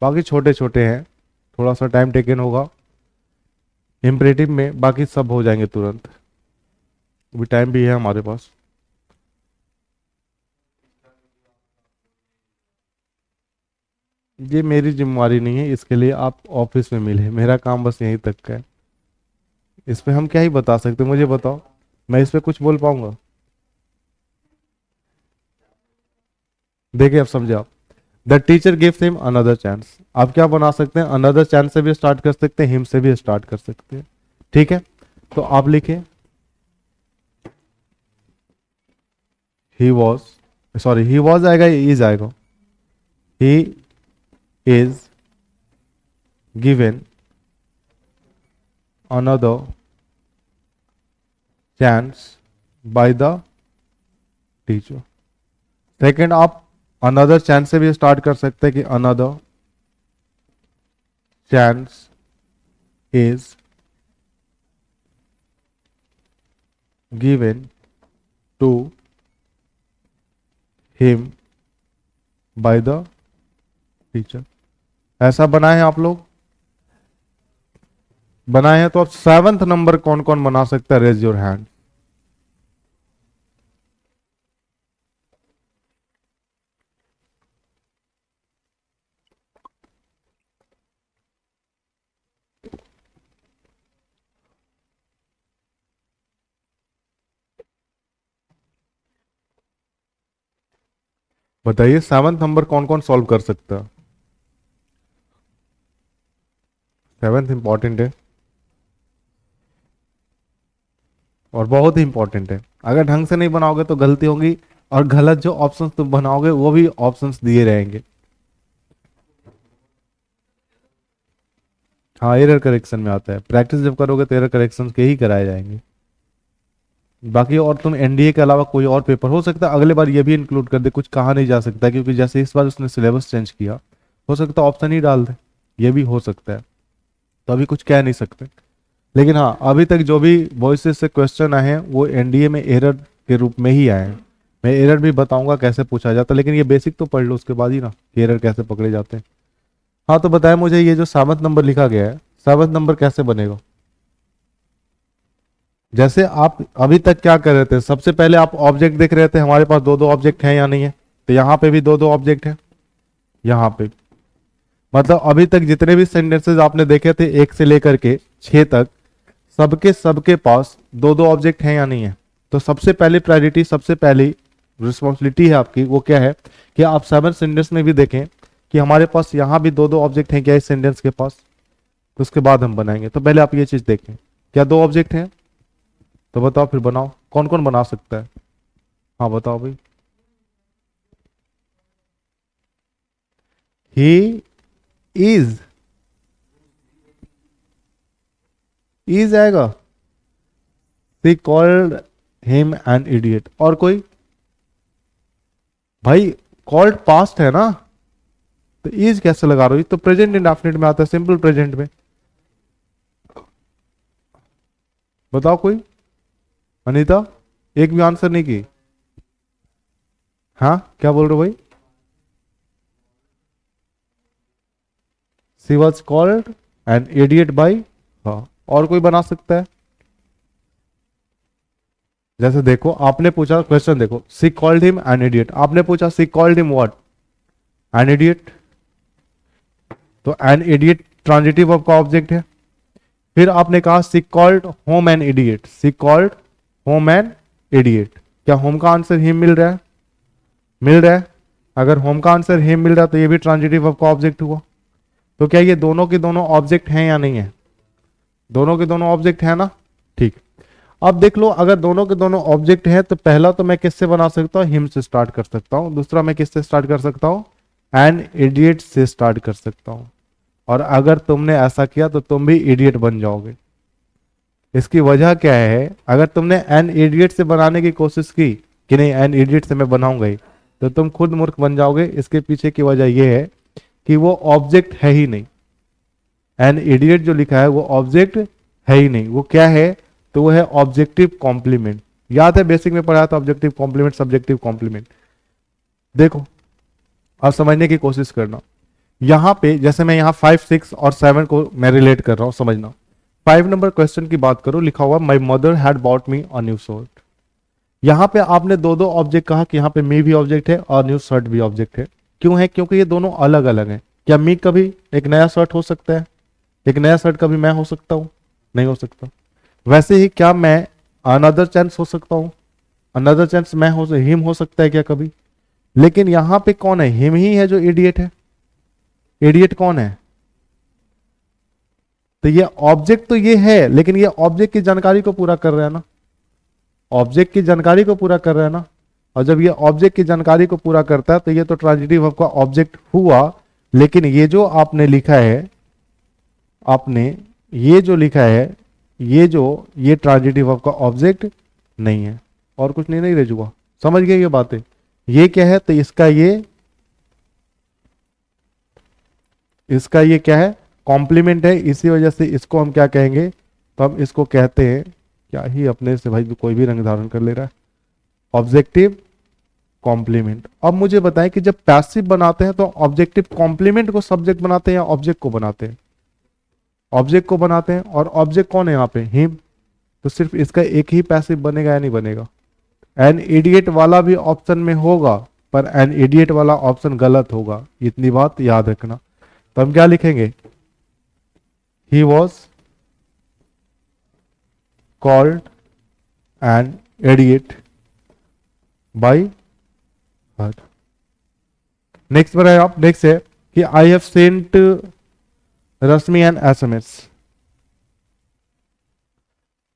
[SPEAKER 1] बाकी छोटे छोटे हैं, थोड़ा सा टाइम टेकन होगा इंपरेटिव में, बाकी सब हो जाएंगे तुरंत, अभी टाइम भी है हमारे पास। ये मेरी जिम्मेवारी नहीं है, इसके लिए आप ऑफिस में मिले, मेरा काम बस यहीं तक का है, इस पे हम क्या ही बता सकते हैं, मुझे बताओ, मैं इस पे कुछ बोल पाऊंगा? देखिए अब समझे आप, the teacher gives him another chance, आप क्या बना सकते हैं? अनदर चांस से भी स्टार्ट कर सकते हैं, हिम से भी स्टार्ट कर सकते हैं, ठीक है, तो आप लिखे he was, sorry he was आएगा, इज आएगा, he is given another chance by the teacher. Second, आप अनदर चांस से भी स्टार्ट कर सकते हैं कि another chance is given to him by the teacher. ऐसा बनाए हैं आप लोग, बनाए हैं तो अब 7th नंबर कौन कौन बना सकता है? Raise your hand. बताइए 7th नंबर कौन कौन सॉल्व कर सकता है? 7th इंपॉर्टेंट है और बहुत ही इंपॉर्टेंट है। अगर ढंग से नहीं बनाओगे तो गलती होगी, और गलत जो ऑप्शंस तुम बनाओगे वो भी ऑप्शंस दिए रहेंगे। हाँ, एरर करेक्शन में आता है, प्रैक्टिस जब करोगे तो एरर करेक्शन के ही कराए जाएंगे। बाकी और तुम एनडीए के अलावा कोई और पेपर हो सकता है अगले बार ये भी इंक्लूड कर दे, कुछ कहा नहीं जा सकता क्योंकि जैसे इस बार उसने सिलेबस चेंज किया, हो सकता है ऑप्शन ही डाल दे, ये भी हो सकता है, तो अभी कुछ कह नहीं सकते। लेकिन हाँ, अभी तक जो भी वॉइसेस से क्वेश्चन आए हैं वो एनडीए में एरर के रूप में ही आए हैं। मैं एरर भी बताऊंगा कैसे पूछा जाता है, लेकिन ये बेसिक तो पढ़ लो उसके बाद ही ना, एरर कैसे पकड़े जाते हैं। हाँ, तो बताया मुझे ये जो 7th नंबर लिखा गया है, 7th नंबर कैसे बनेगा? जैसे आप अभी तक क्या कर रहे थे, सबसे पहले आप ऑब्जेक्ट देख रहे थे, हमारे पास दो दो ऑब्जेक्ट हैं या नहीं है, तो यहाँ पे भी दो दो ऑब्जेक्ट है, यहाँ पे मतलब अभी तक जितने भी सेंटेंसेस आपने देखे थे 1 से लेकर के 6 तक, सबके सबके पास दो दो ऑब्जेक्ट हैं या नहीं है। तो सबसे पहली प्रायोरिटी, सबसे पहली रिस्पॉन्सिबिलिटी है आपकी, वो क्या है कि आप 7 सेंटेंस में भी देखें कि हमारे पास यहाँ भी दो दो ऑब्जेक्ट हैं क्या इस सेंटेंस के पास, तो उसके बाद हम बनाएंगे। तो पहले आप ये चीज देखें, क्या दो ऑब्जेक्ट हैं? तो बताओ, फिर बनाओ, कौन कौन बना सकता है? हाँ बताओ भाई। ही इज आएगा, she called him an idiot. और कोई? भाई कॉल्ड पास्ट है ना, तो इज कैसे लगा रहे हो? तो प्रेजेंट इंडेफिनिट में आता है, सिंपल प्रेजेंट में। बताओ कोई। अनीता, एक भी आंसर नहीं की। हाँ, क्या बोल रहे हो भाई? She was called an idiot by. हाँ, और कोई बना सकता है? जैसे देखो, आपने पूछा क्वेश्चन, देखो she called him an idiot, आपने पूछा she called him what? An idiot. तो एन इडियट ट्रांजिटिव वर्ब का ऑब्जेक्ट है। फिर आपने कहा she called whom an idiot, she called whom an idiot. क्या होम का आंसर हिम मिल रहा है? मिल रहा है। अगर होम का आंसर हिम मिल रहा है तो ये भी ट्रांजिटिव वर्ब का ऑब्जेक्ट हुआ। तो क्या ये दोनों के दोनों ऑब्जेक्ट हैं या नहीं है? दोनों के दोनों ऑब्जेक्ट है ना। ठीक, अब देख लो, अगर दोनों के दोनों ऑब्जेक्ट हैं तो पहला तो मैं किससे बना सकता हूं? हिम से स्टार्ट कर सकता हूं। दूसरा मैं किससे स्टार्ट कर सकता हूं? एन इडियट से स्टार्ट कर सकता हूं। और अगर तुमने ऐसा किया तो तुम भी इडियट बन जाओगे। इसकी वजह क्या है? अगर तुमने एन इडियट से बनाने की कोशिश की कि नहीं एन इडियट से मैं बनाऊंगा ही, तो तुम खुद मूर्ख बन जाओगे। इसके पीछे की वजह यह है कि वो ऑब्जेक्ट है ही नहीं। एन इडियट जो लिखा है वो ऑब्जेक्ट है ही नहीं। वो क्या है? तो वो है ऑब्जेक्टिव कॉम्प्लीमेंट। याद है बेसिक में पढ़ा था ऑब्जेक्टिव कॉम्प्लीमेंट, सब्जेक्टिव कॉम्प्लीमेंट। देखो, अब समझने की कोशिश करना। यहां पे जैसे मैं यहां 5, 6 और 7 को मैं रिलेट कर रहा हूं, समझना। 5 नंबर क्वेश्चन की बात करो, लिखा हुआ my mother had bought me a new shirt. यहां पे आपने दो दो ऑब्जेक्ट कहा कि यहां पे मी भी ऑब्जेक्ट है और न्यू शर्ट भी ऑब्जेक्ट है। क्यों है? क्योंकि ये दोनों अलग अलग हैं। क्या मी कभी एक नया शर्ट हो सकता है? एक नया शर्ट कभी मैं हो सकता हूं? नहीं हो सकता। वैसे ही क्या मैं अनदर चांस हो सकता हूं? अनदर चांस मैं हो, हिम हो सकता है क्या कभी? लेकिन यहां पे कौन है? हिम ही है जो इडियट है। इडियट कौन है? तो ये ऑब्जेक्ट तो ये है, लेकिन ये ऑब्जेक्ट की जानकारी को पूरा कर रहा है ना, ऑब्जेक्ट की जानकारी को पूरा कर रहा है ना। और जब ये ऑब्जेक्ट की जानकारी को पूरा करता है तो ये तो ट्रांजिटिव वर्ब का ऑब्जेक्ट हुआ। लेकिन ये जो आपने लिखा है, आपने ये जो लिखा है, ये ट्रांजिटिव वर्ब का ऑब्जेक्ट नहीं है, और कुछ नहीं, नहीं रेजुआ, समझ गए ये बातें। ये क्या है, तो इसका ये क्या है, कॉम्प्लीमेंट है, इसी वजह से इसको हम क्या कहेंगे, तो हम इसको कहते हैं, क्या ही अपने से भाई कोई भी रंग धारण कर ले रहा है, ऑब्जेक्टिव कॉम्प्लीमेंट। अब मुझे बताएं कि जब पैसिव बनाते हैं तो ऑब्जेक्टिव कॉम्प्लीमेंट को सब्जेक्ट बनाते हैं या ऑब्जेक्ट को बनाते हैं, ऑब्जेक्ट को बनाते हैं। और ऑब्जेक्ट कौन है यहाँ पे, हिम। तो सिर्फ इसका एक ही पैसिव बनेगा या नहीं बनेगा, एन इडियट वाला भी ऑप्शन में होगा, पर एन इडियट वाला ऑप्शन गलत होगा, इतनी बात याद रखना। तो हम क्या लिखेंगे, he was called an idiot by her. Next पर है आप, नेक्स्ट है कि I have sent Rashmi an SMS.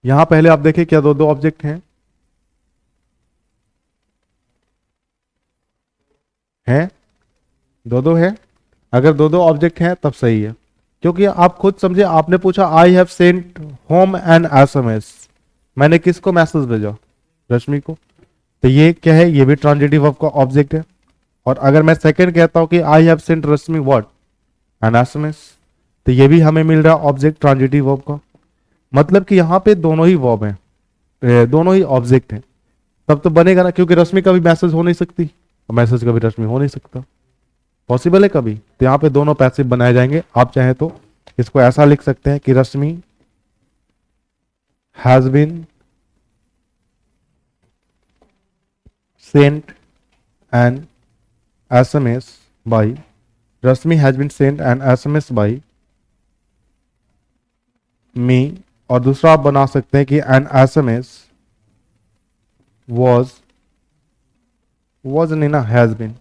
[SPEAKER 1] यहां पहले आप देखें क्या दो दो ऑब्जेक्ट हैं, दो दो है। अगर दो दो ऑब्जेक्ट हैं तब सही है, क्योंकि आप खुद समझे, आपने पूछा I have sent home an SMS, मैंने किसको मैसेज भेजा, रश्मि को। तो ये क्या है, ये भी ट्रांजिटिव वर्ब का ऑब्जेक्ट है। और अगर मैं सेकंड कहता हूं कि I have sent Rashmi what, an SMS, तो ये भी हमें मिल रहा है ऑब्जेक्ट ट्रांजिटिव वर्ब का। मतलब कि यहां पे दोनों ही वर्ब हैं, दोनों ही ऑब्जेक्ट हैं, तब तो बनेगा ना, क्योंकि रश्मि का भी मैसेज हो नहीं सकती और मैसेज का भी रश्मि हो नहीं सकता, पॉसिबल है कभी। तो यहाँ पे दोनों पैसिव बनाए जाएंगे। आप चाहे तो इसको ऐसा लिख सकते हैं कि Rashmi has been sent an SMS by, Rashmi has been sent an SMS by me. और दूसरा आप बना सकते हैं कि एन एसएमएस वॉज नहीं ना, has been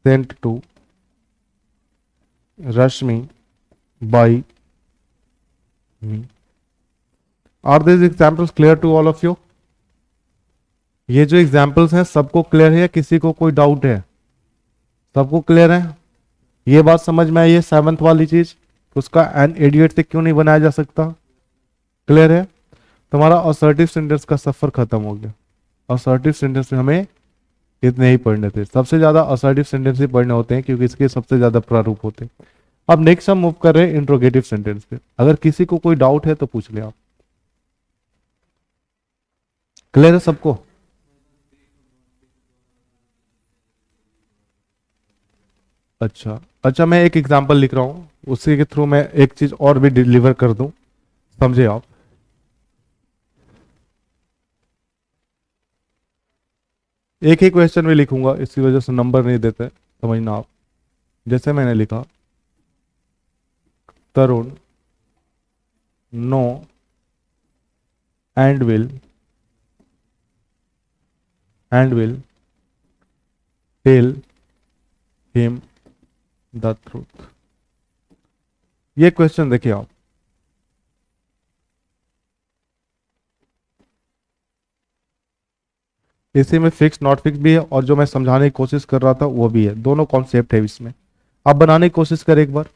[SPEAKER 1] sent to Rashmi by me. Are this examples clear to all of you? ये जो एग्जाम्पल्स हैं सबको क्लियर है या किसी को कोई डाउट है? सबको क्लियर है? ये बात समझ में आई है, सेवंथ वाली चीज, उसका एन इडियट से क्यों नहीं बनाया जा सकता? क्लियर है? तुम्हारा असर्टिव सेंटेंस का सफर खत्म हो गया। असर्टिव सेंटेंस में हमें इतने ही पढ़ने थे, सबसे ज्यादा असर्टिव सेंटेंस ही पढ़ने होते हैं क्योंकि इसके सबसे ज्यादा प्रारूप होते हैं। अब नेक्स्ट हम मूव कर रहे हैं इंट्रोगेटिव सेंटेंस पे। अगर किसी को कोई डाउट है तो पूछ ले आप। क्लियर है सबको? अच्छा अच्छा, मैं एक एग्जांपल लिख रहा हूं, उसी के थ्रू मैं एक चीज और भी डिलीवर कर दूं, समझे आप। एक ही क्वेश्चन में लिखूंगा, इसी वजह से नंबर नहीं देते, समझना आप। जैसे मैंने लिखा, Tarun know and will tell him the truth. ये क्वेश्चन देखिए आप, इसी में फिक्स नॉट फिक्स भी है और जो मैं समझाने की कोशिश कर रहा था वो भी है, दोनों कॉन्सेप्ट है इसमें। आप बनाने की कोशिश करें एक बार।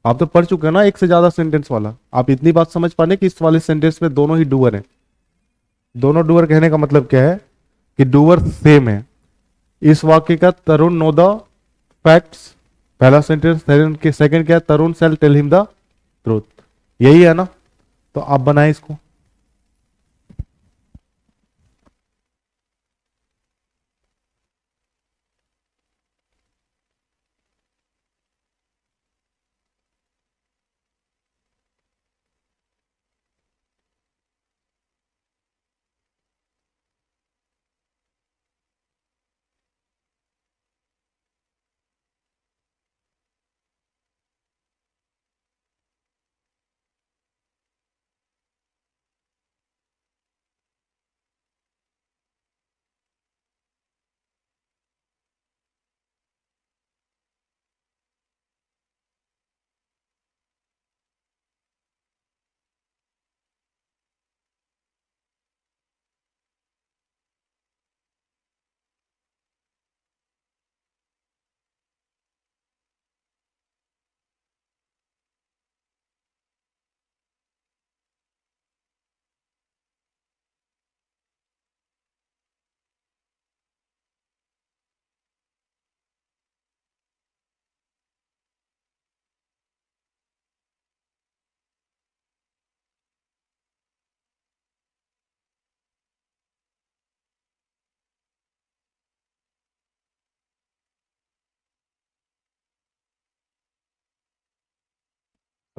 [SPEAKER 1] आप तो पढ़ चुके हैं ना एक से ज्यादा सेंटेंस वाला, आप इतनी बात समझ पाने कि इस वाले सेंटेंस में दोनों ही डूअर हैं। दोनों डूअर कहने का मतलब क्या है कि डूअर सेम है। इस वाक्य का तरुण नो द फैक्ट्स, पहला सेंटेंस, सेकंड क्या है, तरुण शैल टेल हिम द ट्रूथ, यही है ना। तो आप बनाए इसको।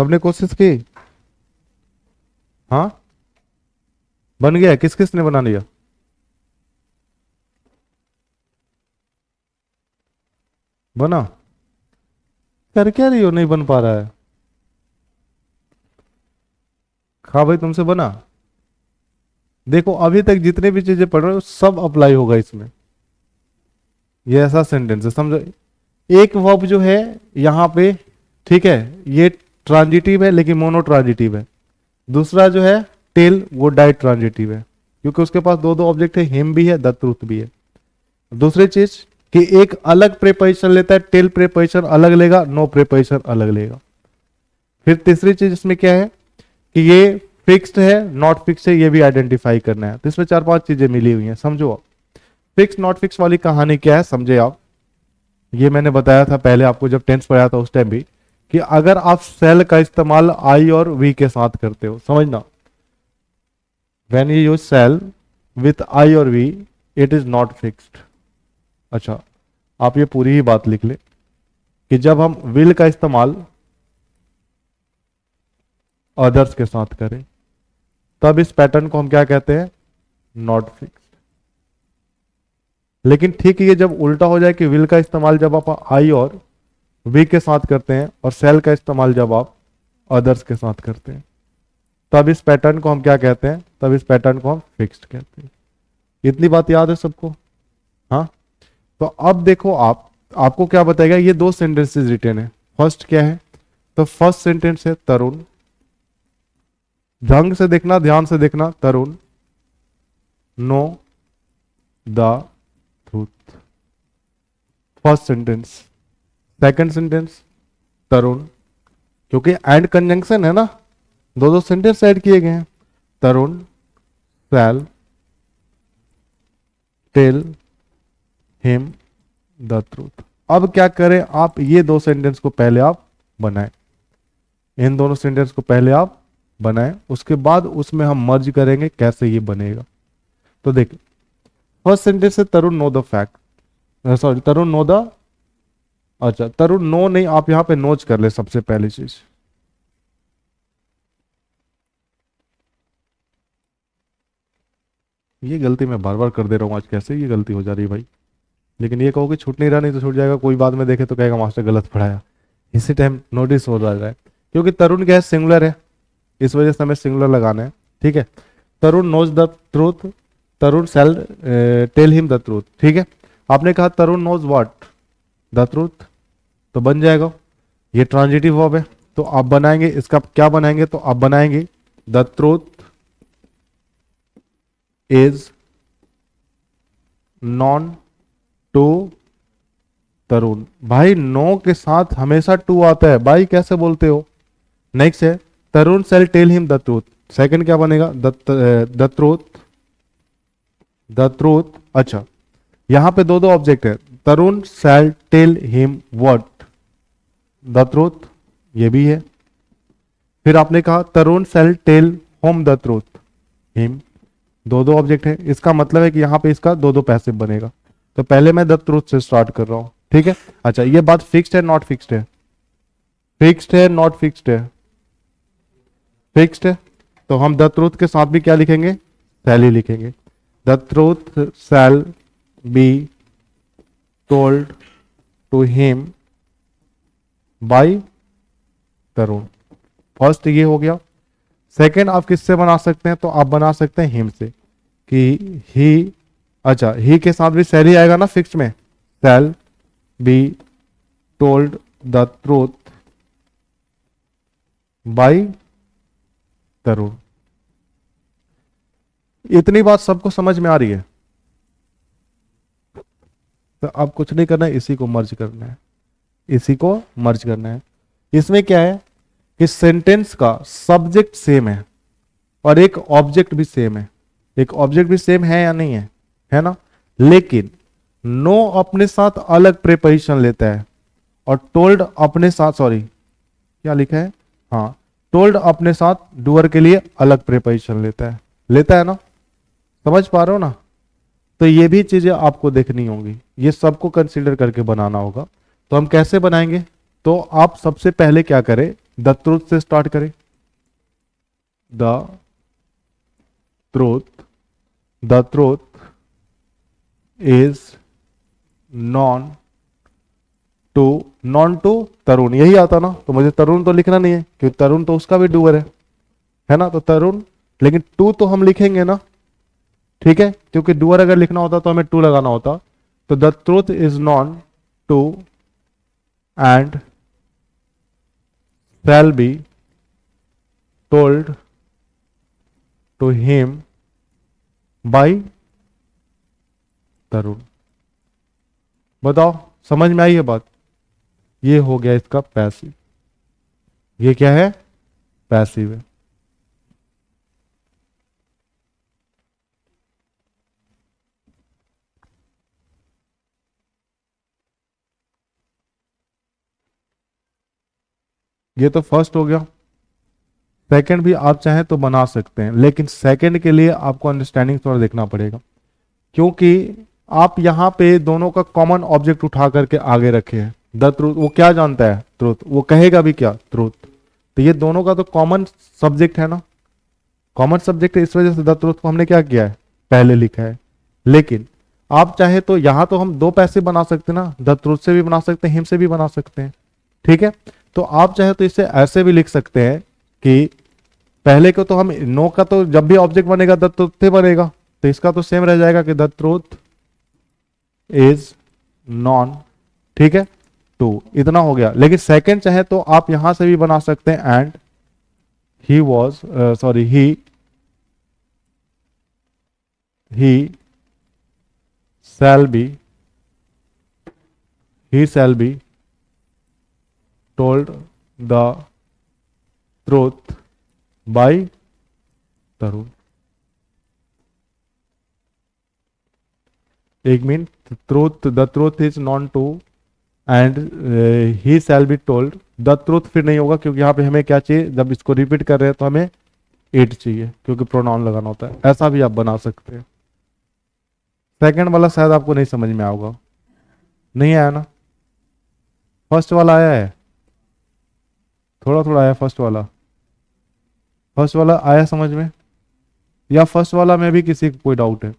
[SPEAKER 1] सबने कोशिश की? हाँ, बन गया? किस किस ने बना लिया? बना? कर क्या रही हो, नहीं बन पा रहा है? हाँ भाई, तुमसे बना? देखो अभी तक जितने भी चीजें पढ़ रहे हो सब अप्लाई होगा इसमें। ये ऐसा सेंटेंस है, समझो। एक वर्ब जो है यहाँ पे, ठीक है, ये ट्रांजिटिव है लेकिन मोनो ट्रांजिटिव है। दूसरा जो है टेल, वो डाई ट्रांजिटिव है, क्योंकि उसके पास दो दो ऑब्जेक्ट है, हिम भी है, द ट्रूथ भी है। दूसरी चीज कि एक अलग प्रेपोजिशन लेता है, टेल प्रेपोजिशन अलग लेगा, नो प्रेपोजिशन अलग लेगा। फिर तीसरी चीज इसमें क्या है कि ये फिक्स्ड है नॉट फिक्स्ड है, ये भी आइडेंटिफाई करना है। तो इसमें चार पांच चीजें मिली हुई हैं, समझो आप। फिक्स नॉट फिक्स वाली कहानी क्या है, समझे आप। ये मैंने बताया था पहले आपको जब टेंस पढ़ाया था उस टाइम भी, कि अगर आप सेल का इस्तेमाल आई और वी के साथ करते हो, समझना, when you use shall with I और we, it is not fixed. अच्छा, आप ये पूरी ही बात लिख ले कि जब हम विल का इस्तेमाल अदर्स के साथ करें तब इस पैटर्न को हम क्या कहते हैं, नॉट फिक्स्ड। लेकिन ठीक ये जब उल्टा हो जाए कि विल का इस्तेमाल जब आप आई और वी के साथ करते हैं और सेल का इस्तेमाल जब आप अदर्स के साथ करते हैं, तब इस पैटर्न को हम क्या कहते हैं, तब इस पैटर्न को हम फिक्स्ड कहते हैं। इतनी बात याद है सबको? हाँ। तो अब देखो आपको क्या बताएगा, ये दो सेंटेंसेस रिटन है। फर्स्ट क्या है, तो फर्स्ट सेंटेंस है तरुण, ढंग से देखना, ध्यान से देखना, Tarun know the truth, first sentence. Second sentence Tarun, क्योंकि एंड कंजंक्शन है ना, दो दो सेंटेंस ऐड किए गए हैं। तरुण शैल टेल हिम द ट्रूथ। अब क्या करें आप, ये दो सेंटेंस को पहले आप बनाएं, इन दोनों सेंटेंस को पहले आप बनाएं, उसके बाद उसमें हम मर्ज करेंगे कैसे ये बनेगा। तो देखिए, फर्स्ट सेंटेंस है Tarun know the fact, sorry Tarun know the, अच्छा तरुण नो नहीं, आप यहां पे नोच कर ले सबसे पहली चीज। ये गलती मैं बार बार कर दे रहा हूं आज, कैसे ये गलती हो जा रही है भाई। लेकिन ये कहो कि छूट नहीं रहा, नहीं तो छूट जाएगा, कोई बाद में देखे तो कहेगा मास्टर गलत पढ़ाया। इसी टाइम नोटिस हो रहा है, क्योंकि तरुण क्या है, सिंगुलर है, इस वजह से हमें सिंगुलर लगाना है। ठीक है, Tarun knows the truth, Tarun shall tell him the truth. ठीक है, आपने कहा Tarun knows what, the truth, तो बन जाएगा। ये ट्रांजिटिव वर्ब है, तो आप बनाएंगे इसका क्या बनाएंगे, तो आप बनाएंगे the truth is known to Tarun. भाई नो के साथ हमेशा टू आता है भाई, कैसे बोलते हो। नेक्स्ट है Tarun shall tell him the truth, second क्या बनेगा, द ट्रूथ, द ट्रूथ। अच्छा, यहां पे दो दो ऑब्जेक्ट है, Tarun shall tell him what, the truth, ये भी है। फिर आपने कहा Tarun shall tell whom the truth, him, दो दो ऑब्जेक्ट है, इसका मतलब है कि यहां पे इसका दो दो पैसिव बनेगा। तो पहले मैं द ट्रूथ से स्टार्ट कर रहा हूं, ठीक है। अच्छा, ये बात फिक्स्ड है नॉट फिक्स्ड है, फिक्स्ड है नॉट फिक्स्ड है, फिक्स्ड है। तो हम द ट्रूथ के साथ भी क्या लिखेंगे, शैल ही लिखेंगे। The truth shall be told to him by Tarun. First ये हो गया। सेकंड आप किससे बना सकते हैं, तो आप बना सकते हैं हिम से, कि ही, अच्छा ही के साथ भी शैल ही आएगा ना फिक्स्ड में, shall be told the truth by Tarun. इतनी बात सबको समझ में आ रही है? तो अब कुछ नहीं करना है, इसी को मर्ज करना है, इसी को मर्ज करना है। इसमें क्या है कि सेंटेंस का सब्जेक्ट सेम है और एक ऑब्जेक्ट भी सेम है। एक ऑब्जेक्ट भी सेम है या नहीं है, है ना, लेकिन नो अपने साथ अलग प्रेपोजिशन लेता है और टोल्ड अपने साथ, सॉरी क्या लिखा है, हाँ टोल्ड अपने साथ डूअर के लिए अलग प्रेपोजिशन लेता है ना, समझ पा रहे हो ना। तो ये भी चीजें आपको देखनी होंगी, ये सबको कंसीडर करके बनाना होगा। तो हम कैसे बनाएंगे, तो आप सबसे पहले क्या करें, द ट्रूथ से स्टार्ट करें, the truth, the truth is known to Tarun, यही आता ना, तो मुझे तरुण तो लिखना नहीं है क्योंकि तरुण तो उसका भी डूअर है ना, तो तरुण, लेकिन टू तो हम लिखेंगे ना, ठीक है, क्योंकि डूअर अगर लिखना होता तो हमें टू लगाना होता। तो the truth is known to and shall be told to him by Tarun. बताओ समझ में आई है बात? ये हो गया इसका पैसिव। ये क्या है? पैसिव है। ये तो फर्स्ट हो गया। सेकंड भी आप चाहें तो बना सकते हैं, लेकिन सेकंड के लिए आपको अंडरस्टैंडिंग थोड़ा देखना पड़ेगा, क्योंकि आप यहां पे दोनों का कॉमन ऑब्जेक्ट उठा करके आगे रखे हैं। द ट्रूथ, वो क्या जानता है? ट्रूथ। वो कहेगा भी क्या? ट्रूथ। तो ये दोनों का तो कॉमन सब्जेक्ट है ना, कॉमन सब्जेक्ट है, इस वजह से द ट्रूथ को हमने क्या किया है? पहले लिखा है। लेकिन आप चाहे तो यहां तो हम दो पैसे बना सकते हैं ना, द ट्रूथ से भी बना सकते हैं, हिम से भी बना सकते हैं, ठीक है। तो आप चाहे तो इसे ऐसे भी लिख सकते हैं कि पहले को तो हम नो का तो जब भी ऑब्जेक्ट बनेगा द ट्रूथ से बनेगा, तो इसका तो सेम रह जाएगा कि द ट्रूथ इज नॉन, ठीक है, टू, इतना हो गया। लेकिन सेकंड चाहे तो आप यहां से भी बना सकते हैं, and he was sorry he shall be told the truth by Tarun. एक minute, truth, the truth is known to and he shall be told, the truth फिर नहीं होगा क्योंकि यहाँ पे हमें क्या चाहिए, जब इसको रिपीट कर रहे हैं तो हमें इट चाहिए क्योंकि प्रोनाउन लगाना होता है। ऐसा भी आप बना सकते हैं। सेकंड वाला शायद आपको नहीं समझ में आएगा, नहीं आया ना? फर्स्ट वाला आया है, थोड़ा थोड़ा आया फर्स्ट वाला। फर्स्ट वाला आया समझ में, या फर्स्ट वाला में भी किसी को कोई डाउट है?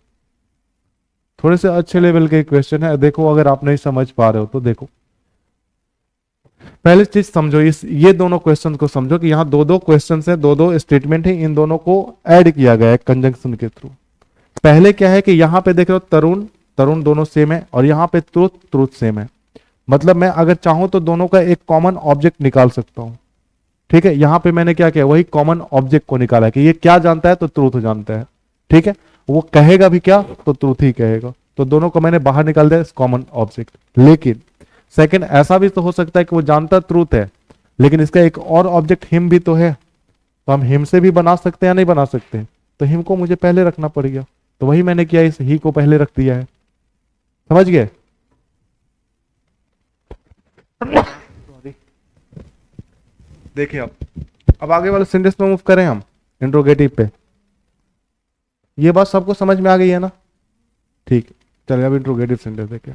[SPEAKER 1] थोड़े से अच्छे लेवल के क्वेश्चन है, देखो अगर आप नहीं समझ पा रहे हो तो देखो, पहली चीज समझो, इस ये दोनों क्वेश्चन को समझो कि यहाँ दो दो क्वेश्चन है, दो दो स्टेटमेंट है, इन दोनों को ऐड किया गया है कंजंक्शन के थ्रू। पहले क्या है कि यहाँ पे देख रहे हो तरुण, तरुण दोनों सेम है, और यहाँ पे ट्रुथ, ट्रुथ सेम है। मतलब मैं अगर चाहूं तो दोनों का एक कॉमन ऑब्जेक्ट निकाल सकता हूं, ठीक है। यहाँ पे मैंने क्या किया, वही कॉमन ऑब्जेक्ट को निकाला कि ये क्या जानता है, तो ट्रूथ जानता है, ठीक है। वो कहेगा भी क्या, तो ट्रूथ ही कहेगा, तो दोनों को मैंने बाहर निकाल दिया कॉमन ऑब्जेक्ट। लेकिन सेकंड ऐसा भी तो हो सकता है कि वो जानता ट्रूथ है, लेकिन इसका एक और ऑब्जेक्ट हिम भी तो है, तो हम हिम से भी बना सकते हैं या नहीं बना सकते? तो हिम को मुझे पहले रखना पड़ेगा, तो वही मैंने किया, इस ही को पहले रख दिया है। समझ गए? देखिए अब आगे वाले सेंटेंस में मूव करें हम, इंट्रोगेटिव पे। ये बात सबको समझ में आ गई है ना? ठीक, चलिए अब इंट्रोगेटिव सेंटेंस देखें।